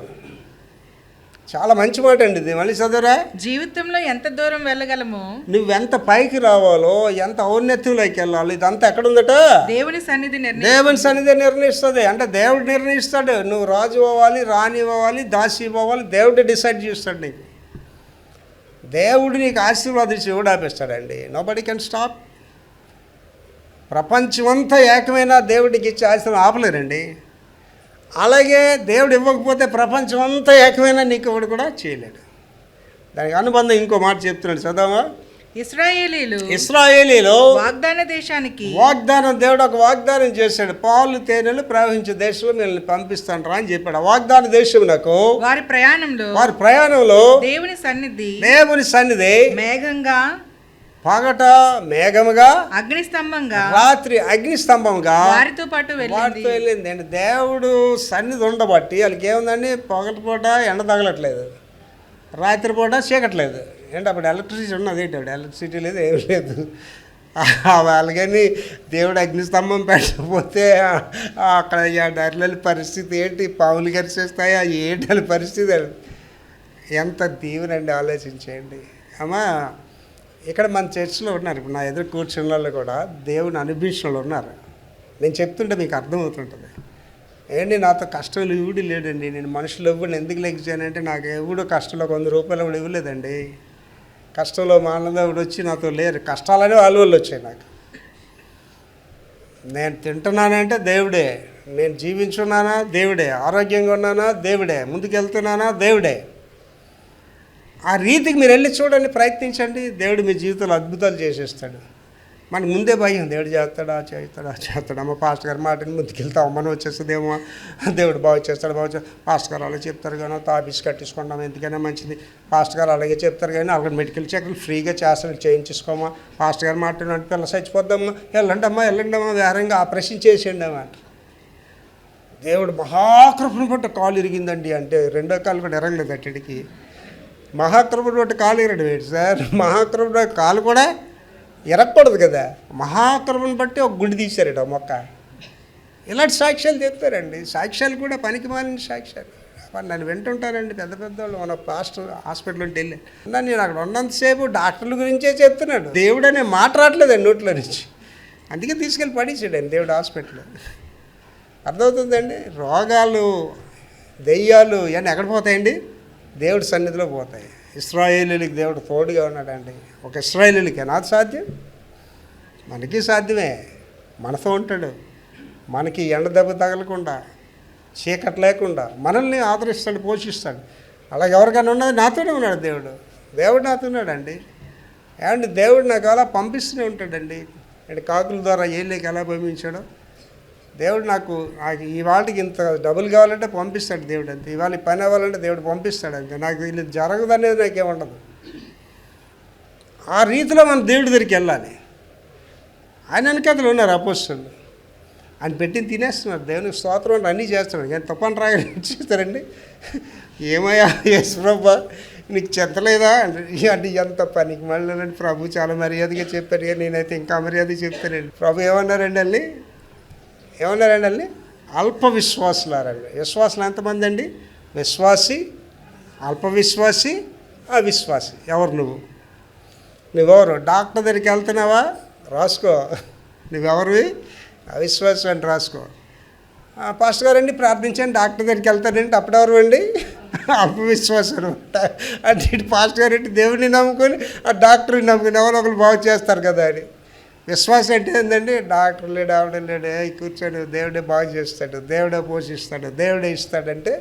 చాలా మంచి మాట అండి ఇది. మళ్ళీ చదువురా. జీవితంలో ఎంత దూరం వెళ్ళగలము? నువ్వెంత పైకి రావాలో, ఎంత ఔన్నత్యంలోకి వెళ్ళాలో, ఇదంతా ఎక్కడుందట? దేవుని సన్నిధి నిర్ణయిస్తుంది. అంటే దేవుడు నిర్ణయిస్తాడు. నువ్వు రాజు అవ్వాలి, రాణి అవ్వాలి, దాసి అవ్వాలి, దేవుడే డిసైడ్ చేస్తాడు నీకు. దేవుడు నీకు ఆశీర్వాదించి ఎవడు ఆపేస్తాడండి? Nobody can stop. ప్రపంచమంతా ఏకమైన దేవుడికి ఇచ్చే ఆశీర్వాదం ఆపలేరండి. అలాగే దేవుడు ఇవ్వకపోతే ప్రపంచం అంతా ఏకమైనా నీకు ఎవడు కూడా చేయలేడు. దానికి అనుబంధం ఇంకో మాట చెప్తున్నాడు, చదవమా. ఇశ్రాయేలీలు వాగ్దాన దేశానికి దేవుడు ఒక వాగ్దానం చేశాడు. పాలు తేనెలు ప్రవహించే దేశంలో మిమ్మల్ని పంపిస్తాను రా అని చెప్పాడు. వాగ్దాన దేశం నాకు వారి ప్రయాణంలో దేవుని సన్నిధి మేఘంగా, పగట మేఘముగా, అగ్నిస్తంభంగా, రాత్రి అగ్నిస్తంభంగా వారితో పాటు వెళ్ళింది. అంటే దేవుడు సన్నిధి ఉండబట్టి వాళ్ళకి ఏముందండి, పగటి పూట ఎండ తగలట్లేదు, రాత్రి పూట చీకట్లేదు. ఏంటి అప్పుడు ఎలక్ట్రిసిటీ ఉన్నది, ఏంటి అప్పుడు ఎలక్ట్రిసిటీ లేదు, ఏమి లేదు. వాళ్ళకని దేవుడు అగ్నిస్తంభం పెట్టకపోతే అక్కడ డర్ల పరిస్థితి ఏంటి, పావులు కరిచేస్తాయా ఏంటి పరిస్థితి? ఎంత దీవెనండి, ఆలోచించేయండి అమ్మా. ఇక్కడ మన చర్చిలో ఉన్నారు, ఇప్పుడు నా ఎదురు కూర్చున్న వాళ్ళు కూడా దేవుని అనుభవించిన వాళ్ళు ఉన్నారు. నేను చెప్తుంటే మీకు అర్థమవుతుంటుంది. ఏంటి నాతో కష్టంలో ఇవుడు లేడండి, నేను మనుషులు ఇవ్వని ఎందుకు లెగ్గానంటే నాకు ఎవడు కష్టంలో 100 రూపాయలు కూడా ఇవ్వలేదండి. కష్టంలో మా అన్నదవుడు వచ్చి నాతో లేరు, కష్టాలనే వాళ్ళు వచ్చాయి నాకు. నేను తింటున్నానంటే దేవుడే, నేను జీవించున్నానా దేవుడే, ఆరోగ్యంగా ఉన్నానా దేవుడే, ముందుకెళ్తున్నానా దేవుడే. ఆ రీతికి మీరు వెళ్ళి చూడండి, ప్రయత్నించండి. దేవుడు మీ జీవితంలో అద్భుతాలు చేసేస్తాడు. మనకు ముందే భయం, దేవుడు చేస్తాడా అమ్మ పాస్టర్ గారు మాటని ముందుకెళ్తాం, మనం వచ్చేస్తుందేమో, దేవుడు బాగు చేస్తాడు. పాస్టర్ గారు అలా చెప్తారు కానీ ఆఫీస్ కట్టించుకుంటాం, ఎందుకైనా మంచిది. పాస్టర్ గారు అలాగే చెప్తారు కానీ అక్కడ మెడికల్ చెకప్ ఫ్రీగా చేస్తాడు, చేయించుకోమా. పాస్టర్ గారు మాట అంటే పిల్ల చచ్చిపోద్దమ్మా, వెళ్ళండమ్మా వేరంగా ఆపరేషన్ చేసేయండి అమ్మా. దేవుడు మహాకృపను బట్టి కాలు ఇరిగిందండి అంటే 2వ కాలు కూడా ఎరగలేదు అట్టడికి. మహాకృపను బట్టి కాలు ఎరగడం ఏంటి సార్? మహాకృప కాలు కూడా ఎరగకూడదు కదా. మహాకృపను బట్టి ఒక గుడి తీశారట మొక్క. ఇలాంటి సాక్ష్యాలు చెప్తారండి. సాక్ష్యాలు కూడా పనికి మాలిన సాక్ష్యాలు. నన్ను వింటుంటారండి పెద్ద పెద్దవాళ్ళు. మన పాస్టర్ హాస్పిటల్ ఉంటే వెళ్ళి నేను అక్కడ ఉన్నంతసేపు డాక్టర్ల గురించే చెప్తున్నాడు. దేవుడు అనే మాట రావట్లేదండి నోట్లో నుంచి. అందుకే తీసుకెళ్ళి పడేసాడండి దేవుడు హాస్పిటల్. అర్థమవుతుందండి? రోగాలు, దెయ్యాలు ఇవన్నీ ఎక్కడ పోతాయండి? దేవుడి సన్నిధిలో పోతాయి. ఇశ్రాయేలీలకి దేవుడు తోడుగా ఉన్నాడండి. ఒక ఇశ్రాయేలీలకి నాది సాధ్యం, మనకి సాధ్యమే. మనతో ఉంటాడు, మనకి ఎండ దెబ్బ తగలకుండా, చీకటి లేకుండా మనల్ని ఆదరిస్తాడు, పోషిస్తాడు. అలాగే ఎవరికైనా ఉన్నది నాతోనే ఉన్నాడు దేవుడు. దేవుడు నాతో ఉన్నాడండి. ఏమంటే దేవుడు నాకు అలా పంపిస్తూనే ఉంటాడండి. అంటే కాకుల ద్వారా ఏళ్ళకి ఎలా పంపించాడో దేవుడు నాకు ఇవాళకి ఇంత డబ్బులు కావాలంటే పంపిస్తాడు దేవుడు. అంతే. ఇవాళ ఈ పని అవ్వాలంటే దేవుడు పంపిస్తాడు. అంతే. నాకు ఇది జరగదనేది నాకేముండదు. ఆ రీతిలో మన దేవుడి దగ్గరికి వెళ్ళాలి. ఆయన వెనకతలు ఉన్నారు అపోస్తలులు. ఆయన పెట్టింది తినేస్తున్నారు. దేవునికి స్తోత్రం అంటే అన్నీ చేస్తున్నాడు. కానీ తప్పని రాగా చేస్తారండి. ఏమయ్యా యేసుప్రభా నీకు చెత్తలేదా అంటే ఎంత పనికి మళ్ళీ ప్రభు చాలా మర్యాదగా చెప్పారు. కానీ నేనైతే ఇంకా మర్యాద చెప్తానండి. ప్రభు ఏమన్నారండి అల్లి? ఏమన్నారండి అల్లి? అల్ప విశ్వాసులారండి. విశ్వాసులు ఎంతమంది అండి? విశ్వాసి, అల్ప విశ్వాసి, అవిశ్వాసి. ఎవరు నువ్వెవరు? డాక్టర్ దగ్గరికి వెళ్తున్నావా? రాసుకో, నువ్వెవరివి? అవిశ్వాసం అని రాసుకో. పాస్టర్ గారండి ప్రార్థించండి, డాక్టర్ దగ్గరికి వెళ్తానండి. అప్పుడెవరు అండి? అల్పవిశ్వాసం అనమాట. అంటే ఇటు పాస్టర్ గారంటే దేవుడిని నమ్ముకొని ఆ డాక్టర్ని నమ్ముకొని ఎవరో ఒకరు బాగు చేస్తారు కదా అని. విశ్వాసం అంటే ఏంటండి? డాక్టర్ లేడు, ఆవిడ లేడు, కూర్చోడు, దేవుడే బాగు చేస్తాడు, దేవుడే పోషిస్తాడు, దేవుడే ఇస్తాడంటే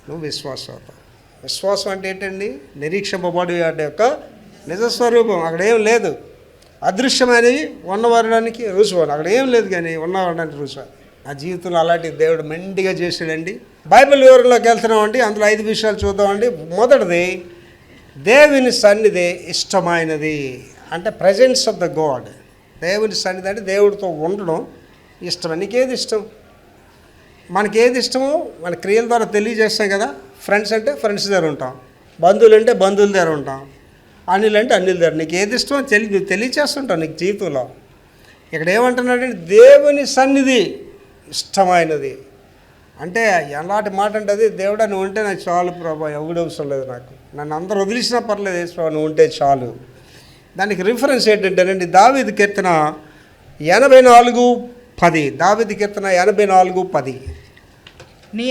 నువ్వు విశ్వాసం అవుతావు. విశ్వాసం అంటే ఏంటండి? నిరీక్షింపబడి వాటి యొక్క నిజస్వరూపం. అక్కడ ఏం లేదు. అదృశ్యమైనవి ఉన్నవరడానికి రుజువు. అక్కడ ఏం లేదు, కానీ ఉన్నవరడానికి రుజువు. నా జీవితంలో అలాంటి దేవుడు మెండిగా చేశాడండి. బైబిల్ వివరంలోకి వెళ్తున్నామండి. అందులో 5 విషయాలు చూద్దామండి. మొదటిది, దేవుని సన్నిధి ఇష్టమైనది. అంటే ప్రజెన్స్ ఆఫ్ ద గాడ్. దేవుని సన్నిధి అంటే దేవుడితో ఉండడం ఇష్టం. నీకేది ఇష్టం? మనకేది ఇష్టమో మన క్రియల ద్వారా తెలియజేస్తాం కదా. ఫ్రెండ్స్ అంటే ఫ్రెండ్స్ దగ్గర ఉంటాం, బంధువులు అంటే బంధువుల దగ్గర ఉంటాం, అనిల్ అంటే అనిల్ దగ్గర. నీకు ఏది ఇష్టమో నువ్వు తెలియచేస్తుంటావు నీకు జీవితంలో. ఇక్కడ ఏమంటున్నాడంటే దేవుని సన్నిధి ఇష్టమైనది. అంటే ఎలాంటి మాట అంటే అది, దేవుడా నువ్వు ఉంటే నాకు చాలు ప్రభా, ఎవడు అవసరం లేదు నాకు, నన్ను అందరూ వదిలిసినా పర్లేదు యేసు ప్రభా, నువ్వు ఉంటే చాలు. దానికి రిఫరెన్స్ ఏంటంటేనండి, దావీదు కీర్తన 84:10. దావీదు కీర్తన 84:10. నీ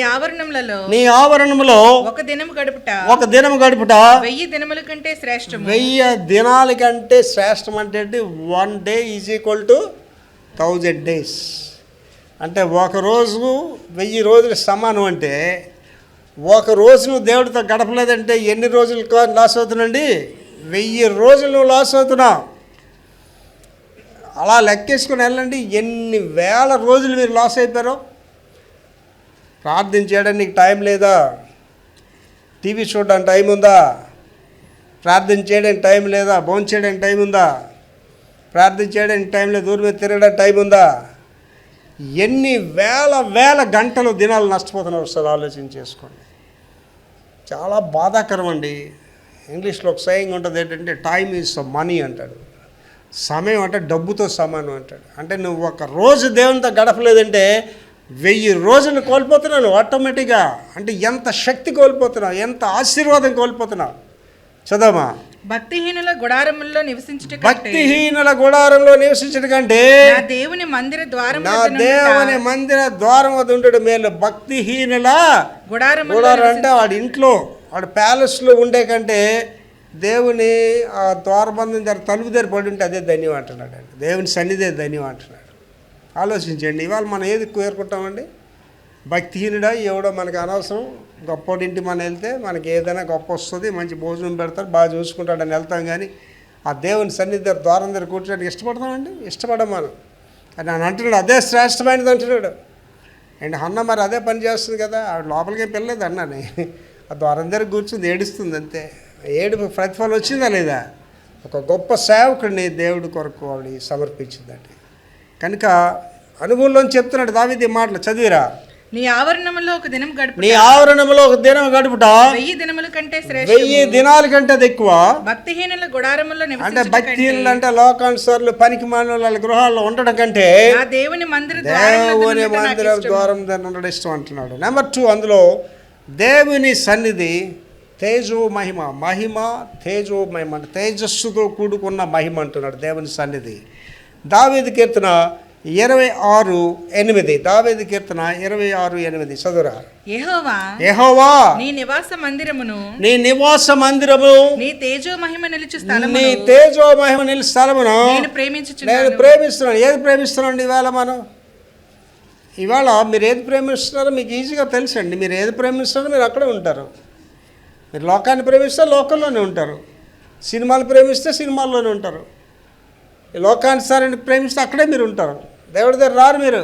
ఆవరణంలో ఒక దినము గడుపుట 1000 దినముల కంటే శ్రేష్టము. 1000 దినాల కంటే శ్రేష్టం అంటే 1 day = 1000 days. అంటే ఒక రోజు 1000 రోజులు సమానం. అంటే ఒక రోజు నువ్వు దేవుడితో గడపలేదంటే ఎన్ని రోజులు లాస్ అవుతున్నాండి? 1000 రోజులు నువ్వు లాస్ అవుతున్నావు. అలా లెక్కేసుకుని వెళ్ళండి, ఎన్ని వేల రోజులు మీరు లాస్ అయిపోయారో. ప్రార్థన చేయడానికి టైం లేదా? టీవీ చూడడానికి టైం ఉందా? ప్రార్థన చేయడానికి టైం లేదా? భోజనం చేయడానికి టైం ఉందా? ప్రార్థన చేయడానికి టైం లేదు. దూరం మీద తిరగడానికి టైం ఉందా? ఎన్ని వేల గంటలు దినాలు నష్టపోతున్నారు ఒకసారి ఆలోచన చేసుకోండి. చాలా బాధాకరం అండి. ఇంగ్లీష్లో ఒక సేయింగ్ ఉంటుంది ఏంటంటే, టైమ్ ఈజ్ మనీ అంటాడు. సమయం అంటే డబ్బుతో సమానం అంటాడు. అంటే నువ్వు ఒక రోజు దేవునితో గడపలేదంటే 1000 రోజులు కోల్పోతున్నావు ఆటోమేటిక్గా. అంటే ఎంత శక్తి కోల్పోతున్నావు, ఎంత ఆశీర్వాదం కోల్పోతున్నావు. చదవమా. భక్తిహీనుల గుడారములో నివసించుట కంటే నా దేవుని మందిర ద్వారం వద్ద ఉంటాడు మేలు. భక్తిహీనుల గుడారం అంటే వాడి ఇంట్లో, వాడు ప్యాలెస్లో ఉండే కంటే దేవుని ఆ ద్వారబంధం దగ్గర తలుపు దగ్గర పడి ఉంటే అదే ధన్యం అంటున్నాడు అండి. దేవుని సన్నిధే ధన్యం అంటున్నాడు. ఆలోచించండి. ఇవాళ మనం ఏది కోరుకుంటామండి? భక్తిహీనుడా, ఎవడో మనకు అనవసరం, గొప్పోడింటి మనం వెళ్తే మనకి ఏదైనా గొప్ప వస్తుంది, మంచి భోజనం పెడతారు, బాగా చూసుకుంటాడని వెళ్తాం. కానీ ఆ దేవుని సన్నిధి దగ్గర ద్వారం దగ్గర కూర్చోడానికి ఇష్టపడతామండి? ఇష్టపడం మనం. అని ఆయన అంటున్నాడు అదే శ్రేష్టమైనది అంటున్నాడు. అండ్ అన్న మరి అదే పని చేస్తుంది కదా, ఆవిడ లోపలికి వెళ్ళలేదు అన్నని, ఆ ద్వారం దగ్గర కూర్చుంది, ఏడుస్తుంది అంతే. ఏడుపు ప్రతిఫలం వచ్చిందా లేదా? ఒక గొప్ప సేవకుడిని దేవుడి కొరకు ఆవిడ సమర్పించిందండి. కనుక అనుభవంలో చెప్తున్నాడు దావీదు మాటలు, చదివిరా. నీ ఆవరణంలో ఒక దినం గడుపుట 1000 దినముల కంటే 1000 దినాల కంటే అది ఎక్కువ. భక్తిహీనుల గుడారములో అంటే భక్తిహీనులు అంటే లోకానుసారులు, పనికి మానవుల గృహాల్లో ఉండడం కంటే దేవుని మందిర ద్వారం దగ్గర ఉండడం ఇష్టం అంటున్నాడు. నెంబర్ 2, అందులో దేవుని సన్నిధి తేజో మహిమ తేజో మహిమ అంటే తేజస్సుతో కూడుకున్న మహిమ అంటున్నాడు దేవుని సన్నిధి. దావీదు కీర్తన 26:8 దావీదు కీర్తన 26:8 చదువురా. యెహోవా యెహోవా నీ నివాస మందిరమును నీ నివాస మందిరము నీ తేజో మహిమ నిలుచు నీ స్థలమును తేజో మహిమ నిలు స్థలమును నేను నేను ప్రేమించుచున్నాను. ప్రేమిస్తున్నాను. ఏది ప్రేమిస్తున్నాండి ఇవాళ మీరు ఏది ప్రేమిస్తున్నారో మీకు ఈజీగా తెలుసండి. మీరు ఏది ప్రేమిస్తున్నారో మీరు అక్కడే ఉంటారు. మీరు లోకాన్ని ప్రేమిస్తే లోకంలోనే ఉంటారు. సినిమాలు ప్రేమిస్తే సినిమాల్లోనే ఉంటారు. ఈ లోకానుసారాన్ని ప్రేమిస్తే అక్కడే మీరు ఉంటారు. దేవుడి దగ్గర రారు మీరు.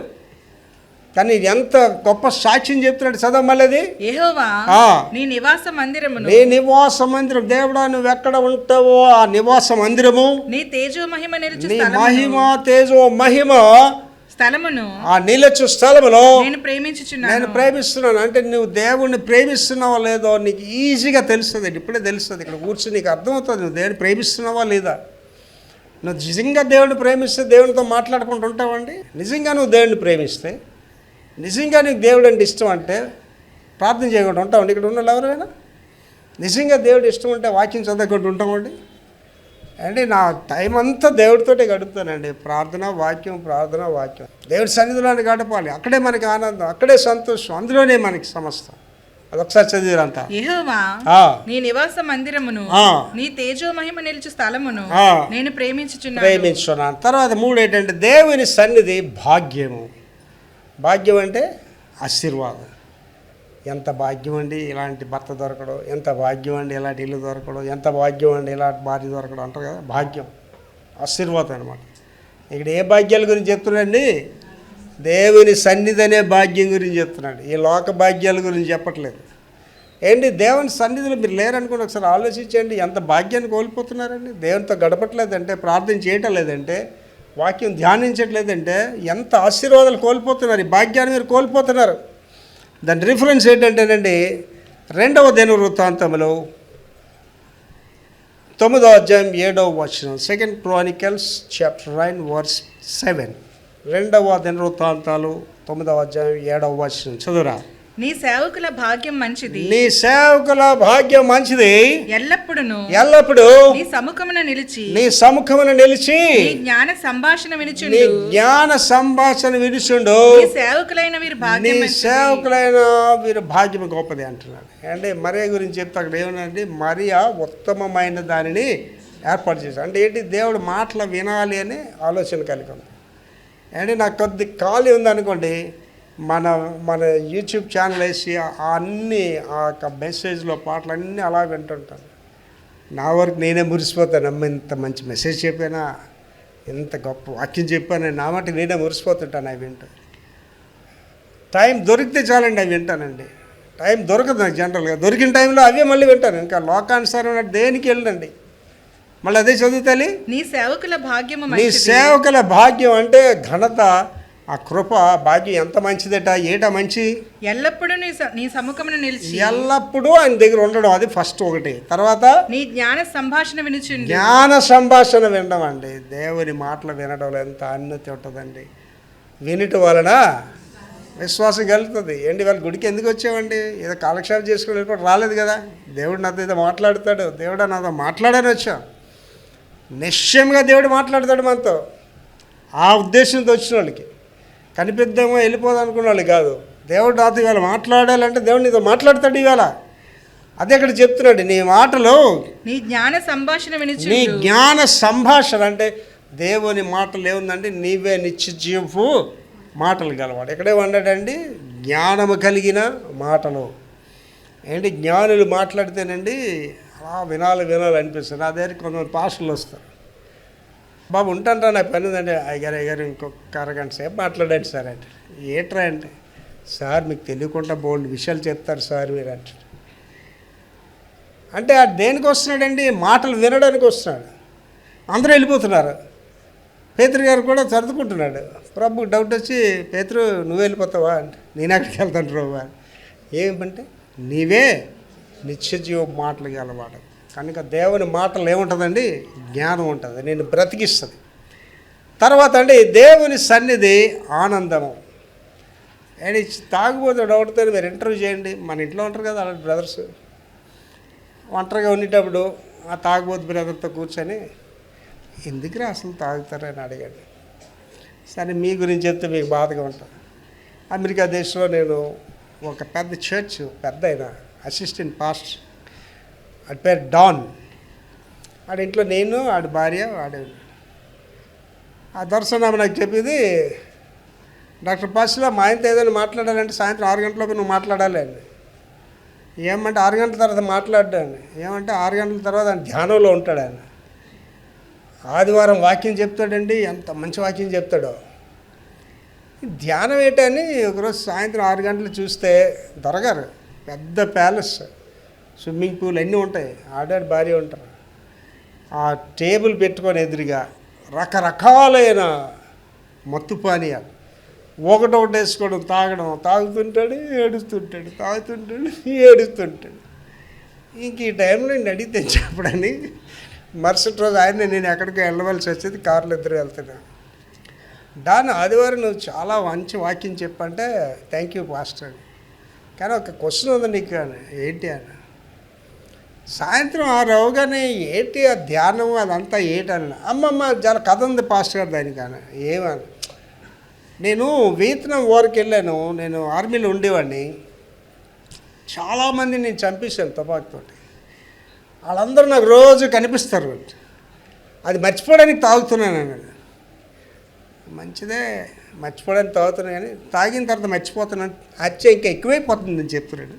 కానీ ఎంత గొప్ప సాక్ష్యం చెప్తున్నాడు చదవ మళ్ళీ. యెహోవా ఆ. నీ నివాస మందిరమును నీ నివాస మందిరం, దేవుడా నువ్వు ఎక్కడ ఉంటావో ఆ నివాస మందిరము నీ తేజో మహిమ నిలుచు నీ స్థలమును మహిమ తేజో మహిమ స్థలమును ఆ నిలచు స్థలములో నేను ప్రేమించుచున్నాను. నేను ప్రేమిస్తున్నాను. అంటే నువ్వు దేవుణ్ణి ప్రేమిస్తున్నావా లేదో నీకు ఈజీగా తెలుస్తుంది. ఇప్పుడే తెలుస్తుంది. ఇక్కడ కూర్చొని నీకు అర్థమవుతుంది నువ్వు దేవుని ప్రేమిస్తున్నావా లేదా. నువ్వు నిజంగా దేవుడిని ప్రేమిస్తే దేవునితో మాట్లాడుకుంటూ ఉంటావండి. నిజంగా నువ్వు దేవుడిని ప్రేమిస్తే, నిజంగా నీకు దేవుడు అంటే ఇష్టం అంటే ప్రార్థన చేయకుండా ఉంటామండి. ఇక్కడ ఉన్న ఎవరైనా నిజంగా దేవుడు ఇష్టం ఉంటే వాక్యం చదవకుండా ఉంటామండి. అంటే నా టైం అంతా దేవుడితోటే గడుపుతానండి. ప్రార్థన వాక్యం, ప్రార్థన వాక్యం. దేవుడి సన్నిధిలోనే గడపాలి. అక్కడే మనకి ఆనందం, అక్కడే సంతోషం, అందులోనే మనకి సమస్తం. అదొకసారి చదివిరంతా. యెహోవా ఆ. నీ నివాస మందిరమును ఆ. నీ తేజో మహిమ నిలుచు స్థలమును ఆ. నేను ప్రేమించుచున్నాను. ప్రేమించున్నాను. తర్వాత 3 ఏంటంటే దేవుని సన్నిధి భాగ్యము. భాగ్యం అంటే ఆశీర్వాదం. ఎంత భాగ్యం అండి ఇలాంటి భర్త దొరకడం, ఎంత భాగ్యం అండి ఇలాంటి ఇల్లు దొరకడం, ఎంత భాగ్యం అండి ఇలాంటి భార్య దొరకడం అంటారు కదా. భాగ్యం ఆశీర్వాదం అనమాట. ఇక్కడ ఏ భాగ్యాల గురించి చెప్తున్నాడండి? దేవుని సన్నిధి అనే భాగ్యం గురించి చెప్తున్నాడు. ఈ లోక భాగ్యాల గురించి చెప్పట్లేదు. ఏంటి దేవుని సన్నిధిలో మీరు లేరనుకోండి. ఒకసారి ఆలోచించండి. ఎంత భాగ్యాన్ని కోల్పోతున్నారండి. దేవునితో గడపట్లేదంటే, ప్రార్థన చేయటం లేదంటే, వాక్యం ధ్యానించట్లేదంటే ఎంత ఆశీర్వాదాలు కోల్పోతున్నారు. ఈ భాగ్యాన్ని మీరు కోల్పోతున్నారు. దాని రిఫరెన్స్ ఏంటంటేనండి 2వ దినవృత్తాంతములో 9వ అధ్యాయం 7వ వచనం. 2 Chronicles chapter 9 verse 7. 2వ దినవృత్తాంతాలు 9వ అధ్యాయం 7వ వచనం చదువురా. నీ సేవకుల భాగ్యం మంచిది, నీ సేవకుల భాగ్యం మంచిది, ఎల్లప్పుడూ నీ సముఖమున నిలిచి నీ సముఖమున నిలిచి నీ జ్ఞాన సంభాషణ నీ వినుచుండు. జ్ఞాన సంభాషణ వినుచుండు. నీ సేవకులైన వీరి నీ భాగ్యం మంచిది. సేవకులైన వీరి భాగ్యం గొప్పది అంటున్నాడు. అంటే మరియ గురించి చెప్తే అక్కడ ఏమన్నాడంటే మరియా ఉత్తమమైన దానిని ఏర్పాటు చేశాడు. అంటే ఏంటి? దేవుడు మాటలు వినాలి అనే ఆలోచన కలిగి ఉంది. అంటే నాకు కొద్ది ఖాళీ ఉందనుకోండి, మన యూట్యూబ్ ఛానల్ వేసి అన్నీ ఆ మెసేజ్లో పాటలు అన్నీ అలా వింటుంటాను. నా వరకు నేనే మురిసిపోతాను. అమ్మ ఇంత మంచి మెసేజ్ చెప్పానా, ఇంత గొప్ప వాక్యం చెప్పాను, నా మాట నేనే మురిసిపోతుంటాను అవి వింటాను. టైం దొరికితే చాలండి అవి వింటానండి. టైం దొరకదు నాకు జనరల్గా. దొరికిన టైంలో అవే మళ్ళీ వింటాను. ఇంకా లోకానుసారం దేనికి వెళ్ళండి, మళ్ళీ అదే చదువుతాలి. నీ సేవకుల భాగ్యము నీ మంచిది. సేవకుల భాగ్యం అంటే ఘనత, ఆ కృప, భాగ్యం ఎంత మంచిదట. ఏటా మంచి? ఎల్లప్పుడూ నీ సముఖమున నిలిచి ఎల్లప్పుడూ ఆయన దగ్గర ఉండడం, అది ఫస్ట్ ఒకటి. తర్వాత నీ జ్ఞాన సంభాషణ వినుచుండు. జ్ఞాన సంభాషణ వినడం అండి. దేవుని మాటలు వినడంలో ఎంత అన్నతి ఉంటుందండి. వినటం వలన విశ్వాసం కలుగుతుంది. ఏంటి వాళ్ళ గుడికి ఎందుకు వచ్చామండి? ఏదో కాలక్షేపం చేసుకుని వెళ్ళిపోవడం రాలేదు కదా. దేవుడు నాతో ఏదో మాట్లాడతాడు, దేవుడు నాతో మాట్లాడని వచ్చాం. నిశ్చయంగా దేవుడు మాట్లాడతాడు మనతో. ఆ ఉద్దేశంతో వచ్చిన వాళ్ళకి, కనిపిద్దామో వెళ్ళిపోదాం అనుకున్న వాళ్ళు కాదు. దేవుడు నాతో ఇవాళ మాట్లాడాలంటే దేవుడు నీతో మాట్లాడతాడు ఇవాళ. అదే ఇక్కడ చెప్తున్నాడు. నీ మాటలు నీ జ్ఞాన సంభాషణ నీ వినుచుండు. జ్ఞాన సంభాషణ అంటే దేవుని మాటలు ఏముందంటే నీవే నిత్య జీవపు మాటలు గలవాడు. ఎక్కడే ఉన్నాడండి? జ్ఞానము కలిగిన మాటలు. ఏంటి? జ్ఞానులు మాట్లాడితేనండి అలా వినాలి అనిపిస్తుంది. నా దగ్గరికి కొంతమంది పాస్టర్లు వస్తారు. బాబు ఉంటాంట్రా, నా పని ఉందండి. అయ్యారు ఇంకొక అరగంట సేపు మాట్లాడండి సార్ అంటే. ఏట్రా అంటే, సార్ మీకు తెలియకుండా బోల్డ్ విషయాలు చెప్తారు సార్ మీరు అంటారు. అంటే దేనికి వస్తున్నాడండి? మాటలు వినడానికి వస్తున్నాడు. అందరూ వెళ్ళిపోతున్నారు. పేతురు గారు కూడా సర్దుకుంటున్నాడు. ప్రభుకు డౌట్ వచ్చి, పేతురు నువ్వు వెళ్ళిపోతావా అంటే, నేను ఎక్కడికి వెళ్తాను ప్రభు. ఏమంటే నీవే నిత్యజీవ మాటలు గలవాడు. కనుక దేవుని మాటలు ఏముంటుందండి? జ్ఞానం ఉంటుంది, నేను బ్రతికిస్తుంది. తర్వాత అంటే దేవుని సన్నిధి ఆనందము. అండ్ తాగుబోతాడు ఒకటితో మీరు ఇంటర్వ్యూ చేయండి. మన ఇంట్లో ఉంటారు కదా అలాంటి బ్రదర్స్. ఒంటరిగా ఉండేటప్పుడు ఆ తాగుబోతు బ్రదర్తో కూర్చొని, ఎందుకురా అసలు తాగుతారని అడిగాడు. సరే మీ గురించి చెప్తే మీకు బాధగా ఉంటుంది. అమెరికా దేశంలో నేను ఒక పెద్ద చర్చ్ పెద్ద అయిన అసిస్టెంట్ పాస్టర్, ఆడి పేరు డాన్. ఆడి ఇంట్లో నేను, ఆడి భార్య, ఆడే. ఆ దర్శనం నాకు చెప్పింది, డాక్టర్ పాస్లా మా ఆయనతో ఏదైనా మాట్లాడాలంటే సాయంత్రం 6 గంటలకు నువ్వు మాట్లాడాలి అండి. ఏమంటే 6 గంటల తర్వాత మాట్లాడాను. ఏమంటే 6 గంటల తర్వాత ఆయన ధ్యానంలో ఉంటాడు. ఆయన ఆదివారం వాక్యం చెప్తాడండి, ఎంత మంచి వాక్యం చెప్తాడో. ధ్యానం ఏంటని ఒకరోజు సాయంత్రం 6 గంటలు చూస్తే దొరగారు, పెద్ద ప్యాలెస్, స్విమ్మింగ్ పూల్ అన్నీ ఉంటాయి, ఆడాడు భార్య ఉంటారు. ఆ టేబుల్ పెట్టుకొని ఎదురుగా రకరకాలైన మత్తు పానీయాలు ఒకటొకటి వేసుకోవడం, తాగుతుంటాడు, ఏడుస్తుంటాడు, తాగుతుంటాడు, ఏడుస్తుంటాడు. ఇంక ఈ టైంలో నేను అడిగితే చెప్పడని మరుసటి రోజు ఆయన నేను ఎక్కడికి వెళ్ళవలసి వచ్చేది, కార్లో ఇద్దరు వెళ్తున్నాను. దాని ఆదివారం నువ్వు చాలా మంచి వాక్యం చెప్పంటే థ్యాంక్ యూ పాస్టర్, కానీ ఒక క్వశ్చన్ ఉంది నీకు అని. ఏంటి అని. సాయంత్రం 6 అవగానే ఏంటి ఆ ధ్యానం అదంతా ఏంటని. అమ్మమ్మ చాలా కథ ఉంది పాస్టర్ గారు దానికని. ఏమని, నేను వియత్నాం వార్కి వెళ్ళాను, నేను ఆర్మీలో ఉండేవాడిని. చాలామంది నేను చంపేశాను తుపాకుతోటి. వాళ్ళందరూ నాకు రోజు కనిపిస్తారు. అది మర్చిపోవడానికి తాగుతున్నాను అన్నాడు. మంచిదే, మర్చిపోవడానికి తాగుతున్నాను, కానీ తాగిన తర్వాత మర్చిపోతున్నాను, అచ్చే ఇంకా ఎక్కువైపోతుందని చెప్తున్నాడు.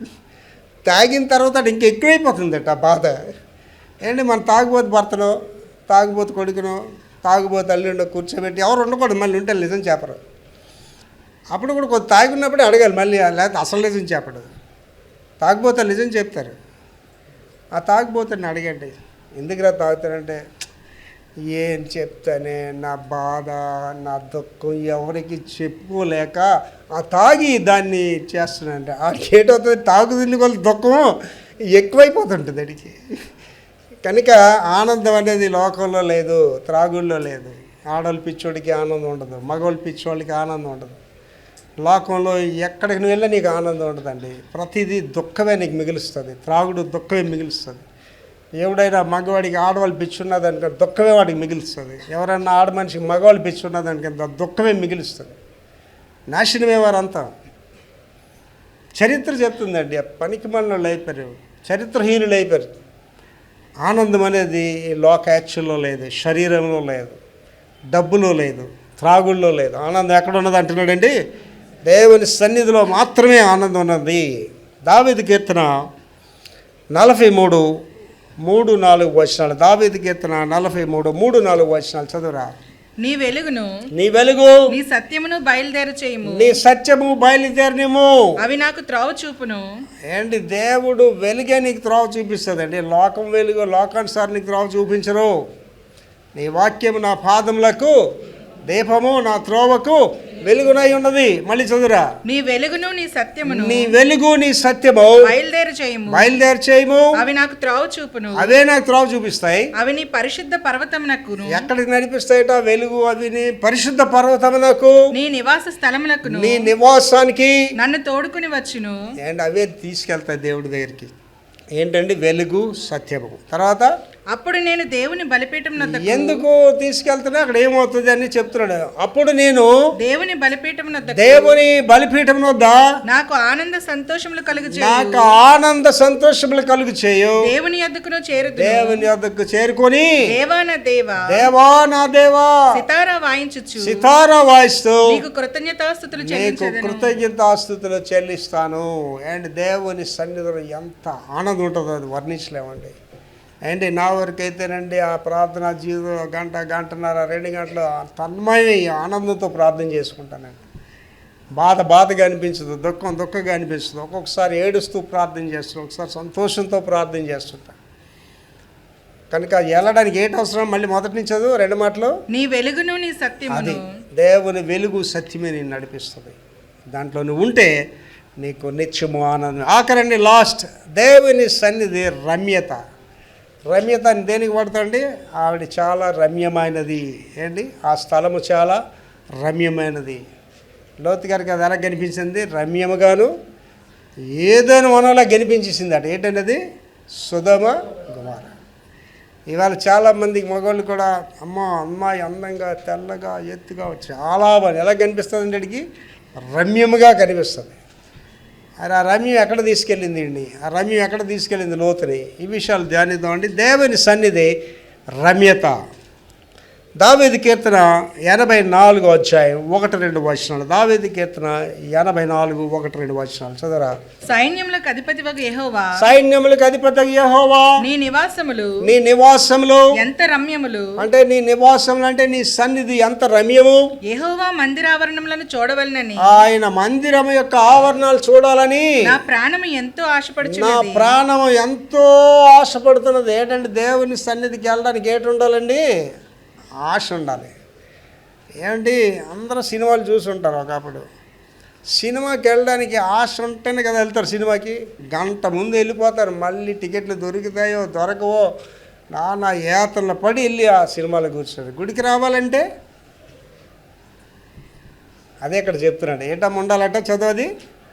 తాగిన తర్వాత అది ఇంకా ఎక్కువైపోతుందట ఆ బాధ. ఏంటి, మన తాగుబోతు భర్తనో, తాగుబోతు కొడుకునో, తాగుబోతు అల్లుండో కూర్చోబెట్టి ఎవరు ఉండకూడదు, మళ్ళీ ఉంటే నిజం చెప్పరు. అప్పుడు కూడా కొద్ది తాగి ఉన్నప్పుడే అడగాలి మళ్ళీ, లేకపోతే అసలు నిజం చెప్పడు. తాగుబోతు నిజం చెప్తారు. ఆ తాగుబోతుని అడగండి, ఎందుకురా తాగుతానంటే, ఏం చెప్తానే, నా బాధ, నా దుఃఖం ఎవరికి చెప్పుకోలేక ఆ తాగి దాన్ని చేస్తున్నానంటే ఆడికి ఏటవుతుంది, తాగుతున్న వాళ్ళ దుఃఖం ఎక్కువైపోతుంటుంది అడికి. కనుక ఆనందం అనేది లోకంలో లేదు, త్రాగుల్లో లేదు. ఆడవాళ్ళు పిచ్చోడికి ఆనందం ఉండదు, మగవాళ్ళు పిచ్చోళ్ళకి ఆనందం ఉండదు. లోకంలో ఎక్కడికి నువ్వు వెళ్ళా నీకు ఆనందం ఉండదండి. ప్రతిదీ దుఃఖమే నీకు మిగులుస్తుంది. త్రాగుడు దుఃఖమే మిగులుస్తుంది. ఎవడైనా మగవాడికి ఆడవాళ్ళు పిచ్చున్నదానిక దుఃఖమే వాడికి మిగులుస్తుంది. ఎవరైనా ఆడ మనిషికి మగవాళ్ళు పిచ్చున్నదానికంత దుఃఖమే మిగులుస్తుంది. నాశనమే వారంతా. చరిత్ర చెప్తుందండి, ఆ పనికి మనలు అయిపోయారు, చరిత్రహీనులు అయిపోయారు. ఆనందం అనేది లోక యాక్చువల్లో లేదు, శరీరంలో లేదు, డబ్బులో లేదు, త్రాగుల్లో లేదు. ఆనందం ఎక్కడ ఉన్నది అంటున్నాడండి, దేవుని సన్నిధిలో మాత్రమే ఆనందం ఉన్నది. దావీదు కీర్తన 43:3-4 వచనాలు. దావీదు కీర్తన 43:3-4 వచనాలు చదువురా. నీ వెలుగును, నీ వెలుగు, నీ సత్యమును బయలుదేర చేయుము, నీ సత్యము బయలుదేరనిము, అవి నాకు త్రోవ చూపును. ఏంటి, దేవుడు వెలుగే నీకు త్రోవ చూపిస్తుందండి. లోకం వెలుగు లోకానుసారి నీకు త్రోవ చూపించరు. నీ వాక్యము నా పాదములకు దీపము, నా త్రోవకు వెలుగునై ఉన్నది. మళ్ళీ చదువురా. నీ వెలుగును, నీ సత్యమును, నీ వెలుగు, నీ సత్యము బయలుదేర చేయుము, బయలుదేరి చేయము, అవి నాకు త్రోవ చూపును. అవే నాకు త్రోవ చూపిస్తాయి. అవి నీ పరిశుద్ధ పర్వతమునకును, ఎక్కడికి నడిపిస్తాయట వెలుగు? అవి నీ పరిశుద్ధ పర్వతమునకు, నీ నివాస స్థలమునకును, నీ నివాసానికి నన్ను తోడుకుని వచ్చును. అండ్ అవే తీసుకెళ్తాయి దేవుడి దగ్గరికి. ఏంటండి, వెలుగు, సత్యము. తర్వాత అప్పుడు నేను దేవుని బలిపీఠం నొద్దకు, ఎందుకు తీసుకెళ్తున్నా అక్కడ ఏమవుతుంది అని చెప్తున్నాడు. అప్పుడు నేను దేవుని బలిపీఠం నొద్దకు, దేవుని బలిపీఠం వద్ద నాకు ఆనంద సంతోషములు కలుగు చేయు, నాకు ఆనంద సంతోషములు కలుగు చేయు, దేవుని యొద్దకును చేరుదును, దేవుని వద్దకు చేరుకొని దేవా నా దేవా, దేవా నా దేవా, సితారా వాయించుచు, సితారా వాయిస్తూ నీకు కృతజ్ఞతాస్తుతులు నీకు చెల్లించెదను. కృతజ్ఞతాస్తుతులు చెల్లిస్తాను. అండ్ దేవుని సన్నిధిలో ఎంత ఆనందం ఉంటుందో అది వర్ణించలేమండి. అండ్ నా వరకు అయితేనండి ఆ ప్రార్థన జీవితం గంటన్నర 2 గంటలు తన్మయ ఆనందంతో ప్రార్థన చేసుకుంటానండి. బాధగా అనిపించదు, దుఃఖంగా అనిపించదు. ఒక్కొక్కసారి ఏడుస్తూ ప్రార్థన చేస్తాను, ఒకసారి సంతోషంతో ప్రార్థన చేస్తుంటాను. కనుక వెళ్ళడానికి ఏంటి అవసరం? మళ్ళీ మొదటి నుంచి చదువు 2 మాటలు. నీ వెలుగును, నీ సత్యమును, అది దేవుని వెలుగు సత్యమే నేను నడిపిస్తుంది. దాంట్లో నువ్వు ఉంటే నీకు నిత్యము ఆనందం. ఆఖరండి లాస్ట్, దేవుని సన్నిధి రమ్యత. రమ్యత అని దేనికి పడుతుంది? ఆవిడ చాలా రమ్యమైనది. ఏంటి, ఆ స్థలము చాలా రమ్యమైనది. లోతు గారికి అది ఎలా కనిపించింది? రమ్యముగాను ఏదైనా వనంలా కనిపించేసింది అట. ఏంటన్నది? సొదొమ గొమొర్రా. ఇవాళ చాలామందికి మగవాళ్ళు కూడా అమ్మాయి అందంగా తెల్లగా ఎత్తుగా చాలా బాగా ఎలా కనిపిస్తుంది అంటే రమ్యముగా కనిపిస్తుంది. అది ఆ రమ్యం ఎక్కడ తీసుకెళ్ళింది అండి, ఆ రమ్యం ఎక్కడ తీసుకెళ్ళింది లోతుని, ఈ విషయాలు ధ్యానిద్దామండి. దేవుని సన్నిధి రమ్యత. దావీదు కీర్తన 84వ అధ్యాయం 1-2 వచనాలు. దావీదు కీర్తన 84, 1-2 వచనాలు చదవరా. సైన్యములకు అధిపతివగు యెహోవా, సైన్యములకు అధిపతి యెహోవా, నీ నివాసములు నీ నివాసములు ఎంత రమ్యములు. అంటే నీ నివాసములు అంటే నీ సన్నిధి ఎంత రమ్యము. యెహోవా మందిరావరణములను చూడవలనని ఆయన మందిరం యొక్క ఆవరణాలు చూడాలని నా ప్రాణము ఎంతో నా ఆశపడుచున్నది. ప్రాణము ఎంతో ఆశపడుతున్నది. ఏంటంటే దేవుని సన్నిధికి వెళ్ళడానికి ఏటి ఉండాలండి, ఆశ ఉండాలి. ఏమండి అందరూ సినిమాలు చూసి ఉంటారు. ఒకప్పుడు సినిమాకి వెళ్ళడానికి ఆశ ఉంటేనే కదా వెళ్తారు సినిమాకి. గంట ముందు వెళ్ళిపోతారు, మళ్ళీ టికెట్లు దొరుకుతాయో దొరకవో నానా యాతనలు పడి వెళ్ళి ఆ సినిమాలో కూర్చున్నారు. గుడికి రావాలంటే అదే ఇక్కడ చెప్తున్నాడు. ఏటమ్మ ఉండాలట చదవది.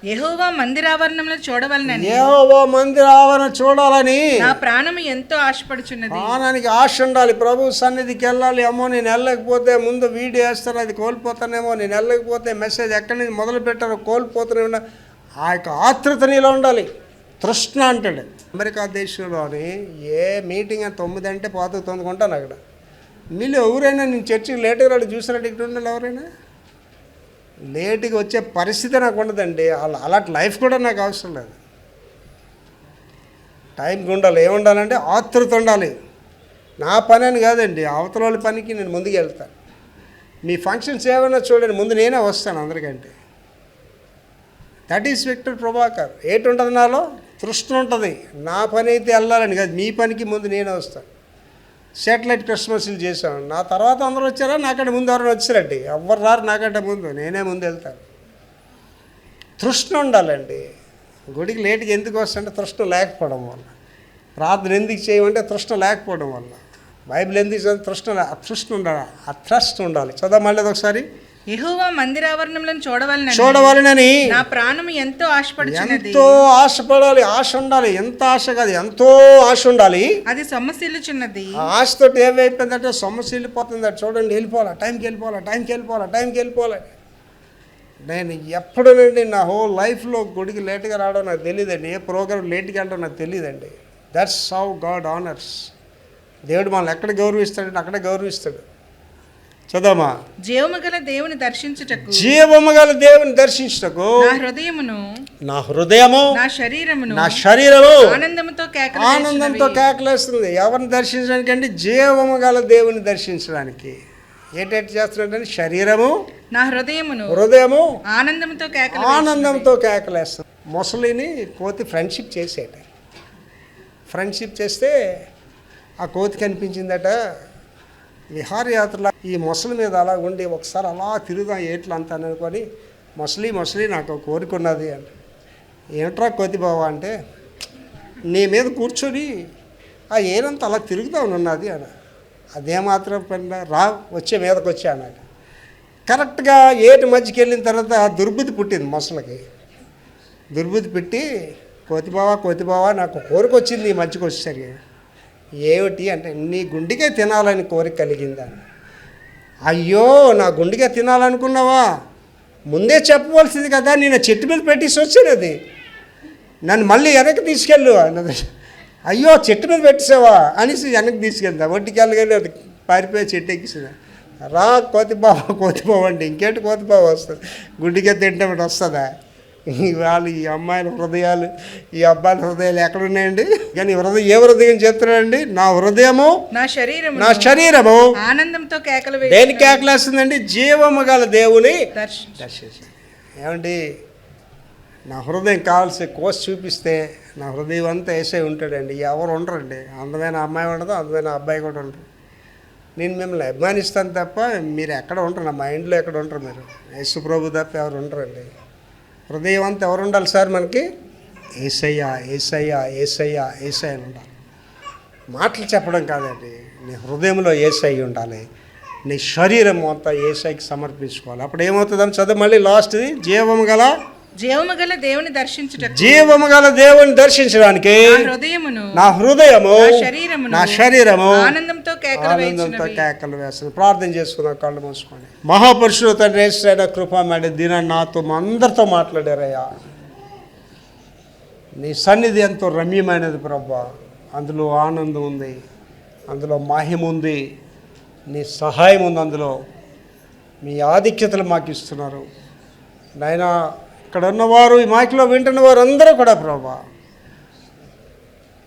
యెహోవా మందిరావరణములను చూడవలనని యెహోవా మందిర ఆవరణ చూడాలని నా ప్రాణము ఎంతో ఆశపడుచున్నది. ప్రాణానికి ఆశ ఉండాలి. ప్రభు సన్నిధికి వెళ్ళాలి. అమ్మో నేను వెళ్ళకపోతే ముందు వీడియో వేస్తాను, అది కోల్పోతానేమో, నేను వెళ్ళకపోతే మెసేజ్ ఎక్కడి నుంచి మొదలు పెట్టారో కోల్పోతానేమో. ఆ యొక్క ఆతృత నీలో ఉండాలి. తృష్ణ అంటాడు. అమెరికా దేశంలోని ఏ మీటింగ్ 9 అంటే 9 ఉంటాను అక్కడ. మీరు ఎవరైనా నేను చర్చికి లేటుగా రాడు చూసినట్టు ఇక్కడ ఉండాలి. ఎవరైనా లేటుగా వచ్చే పరిస్థితి నాకు ఉండదండి. అలాంటి లైఫ్ కూడా నాకు అవసరం లేదు. టైంకి ఉండాలి. ఏముండాలంటే ఆతృత ఉండాలి. నా పని అని కాదండి, అవతల వాళ్ళ పనికి నేను ముందుకు వెళ్తాను. మీ ఫంక్షన్స్ ఏమైనా చూడండి, ముందు నేనే వస్తాను అందరికంటే. That is Victor Prabhakar. ఏటి ఉంటుంది నాలో తృష్ణ ఉంటుంది. నా పని అయితే వెళ్ళాలని కాదు, మీ పనికి ముందు నేనే వస్తాను. శాటిలైట్ క్రిస్మస్లు చేసాం. నా తర్వాత అందరూ వచ్చారా, నాకంటే ముందు ఎవరైనా వచ్చారండి? ఎవరు రారు నాకంటే ముందు, నేనే ముందు వెళ్తాను. తృష్ణ ఉండాలండి. గుడికి లేట్గా ఎందుకు వస్తుంటే తృష్ణ లేకపోవడం వల్ల. ప్రార్థన ఎందుకు చేయమంటే తృష్ణ లేకపోవడం వల్ల. బైబిల్ ఎందుకు చదివి తృష్ణ ఉండాలి. ఆ థ్రస్ట్ ఉండాలి. చదవ మళ్ళీ ఒకసారి. యెహోవా మందిరావరణములను చూడవాలని నా ప్రాణము ఎంతో ఆశపడుచున్నది. ఎంతో ఆశపడాలి. ఆశ ఉండాలి. ఎంత ఆశ కాదు, ఎంతో ఆశ ఉండాలి. అది సొమ్మసిల్లుచున్నది. ఆ ఆశతో ఏమైపోయిందంటే సొమ్మసిల్లిపోతుంది. చూడండి, వెళ్ళిపోవాలి, టైంకి వెళ్ళిపోవాలి. నేను ఎప్పుడు నుండి నా హోల్ లైఫ్లో గుడికి లేట్గా రావడం నాకు తెలియదండి. ఏ ప్రోగ్రాం లేట్గా వెళ్ళడం నాకు తెలియదండి. That's how God honours. దేవుడు మనల్ని ఎక్కడ గౌరవిస్తాడంటే అక్కడే గౌరవిస్తాడు. చదవమా. జీవము గల దేవుని దర్శించుటకు నా హృదయము నా శరీరము ఆనందంతో కేకలేస్తుంది. ఎవరిని దర్శించడానికి అంటే జీవము గల దేవుని దర్శించడానికి. ఏంటంటే చేస్తున్నాడంటే శరీరము నా హృదయము ఆనందంతో కేకలేస్తుంది. ముసలిని కోతి ఫ్రెండ్షిప్ చేస్తే ఆ కోతి కనిపించిందట. విహారయాత్రలో ఈ ముసలి మీద అలా ఉండి ఒకసారి అలా తిరుగుదాం ఏట్లు అంతా అనుకొని, ముసలి నాకు కోరిక ఉన్నది అంటే, ఏమిట్రా కోతి బావా అంటే, నీ మీద కూర్చొని ఆ ఏనంతా అలా తిరుగుదామనున్నది అని. అదేమాత్రం పని రా వచ్చే మీదకి వచ్చా అన్నాడు. కరెక్ట్గా ఏటి మధ్యకి వెళ్ళిన తర్వాత దుర్బుద్ధి పుట్టింది ముసలికి. దుర్బుద్ధి పెట్టి కోతి బావా నాకు కోరిక వచ్చింది ఈ మధ్యకి వచ్చేసరికి. ఏమిటి అంటే, నీ గుండెకే తినాలని కోరిక కలిగిందా? అయ్యో నా గుండెకే తినాలనుకున్నావా? ముందే చెప్పవలసింది కదా, నేను చెట్టు మీద పెట్టేసి వచ్చాను. అది నన్ను మళ్ళీ వెనక్కి తీసుకెళ్ళు అన్నది. అయ్యో చెట్టు మీద పెట్టేసావా అనేసి వెనక్కి తీసుకెళ్తా. ఒంటికి వెళ్ళగానే అది పారిపోయి చెట్టు ఎక్కిసింది. రా కోతి బావ అంటే ఇంకేంటి కోతి బావ వస్తుంది? గుండెకే తింటే వస్తుందా? వాళ్ళు ఈ అమ్మాయిల హృదయాలు ఈ అబ్బాయిల హృదయాలు ఎక్కడున్నాయండి? కానీ ఏ హృదయం చెప్తున్నాడండి? నా హృదయము నా శరీరము ఆనందంతో దేని కేకలేస్తుందండి? జీవము గల దేవుని దర్శించింది. ఏమండి, నా హృదయం కావాల్సి కోసి చూపిస్తే నా హృదయం అంతా ఏసై ఉంటాడండి. ఎవరు ఉండరండి. అందమైన అమ్మాయి ఉండదు, అందమైన అబ్బాయి కూడా ఉండరు. నేను మిమ్మల్ని అభిమానిస్తాను తప్ప మీరు ఎక్కడ ఉంటారు, నా మైండ్లో ఎక్కడ ఉంటారు మీరు? యేసు ప్రభు తప్ప ఎవరు ఉండరండి. హృదయం అంతా ఎవరు ఉండాలి సార్ మనకి? ఏసయ్యా అని ఉండాలి. మాటలు చెప్పడం కాదండి, నీ హృదయంలో ఏసయ్య ఉండాలి. నీ శరీరం అంతా ఏసైకి సమర్పించుకోవాలి. అప్పుడు ఏమవుతుందని చదువు మళ్ళీ లాస్ట్ది. జీవము గల దేవుని దర్శించడానికి నా హృదయము నా శరీరము ఆనందంతో కేకలు వేస్తుంది. ప్రార్థన చేసుకున్న కళ్ళు మూసుకోండి. మహాపురుషుడు తండ్రి యేసయ్య కృపమేడ దినాన్ని నాతో అందరితో మాట్లాడారయ్యా. నీ సన్నిధి ఎంతో రమ్యమైనది ప్రభా. అందులో ఆనందం ఉంది, అందులో మహిమ ఉంది, నీ సహాయం ఉంది. అందులో మీ ఆధిక్యతలు మాకు ఇస్తున్నారు నాయనా. ఇక్కడ ఉన్నవారు, ఈ మైక్లో వింటున్న వారు అందరూ కూడా ప్రభా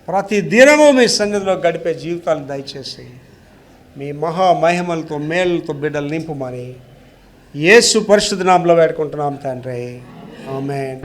ప్రతి దినము మీ సన్నిధిలో గడిపే జీవితాలు దయచేసి మీ మహా మహిమలతో మేలులతో బిడ్డలు నింపుమని యేసు పరిశుద్ధ నామములో వేడుకుంటున్నాం తండ్రి. ఆమేన్.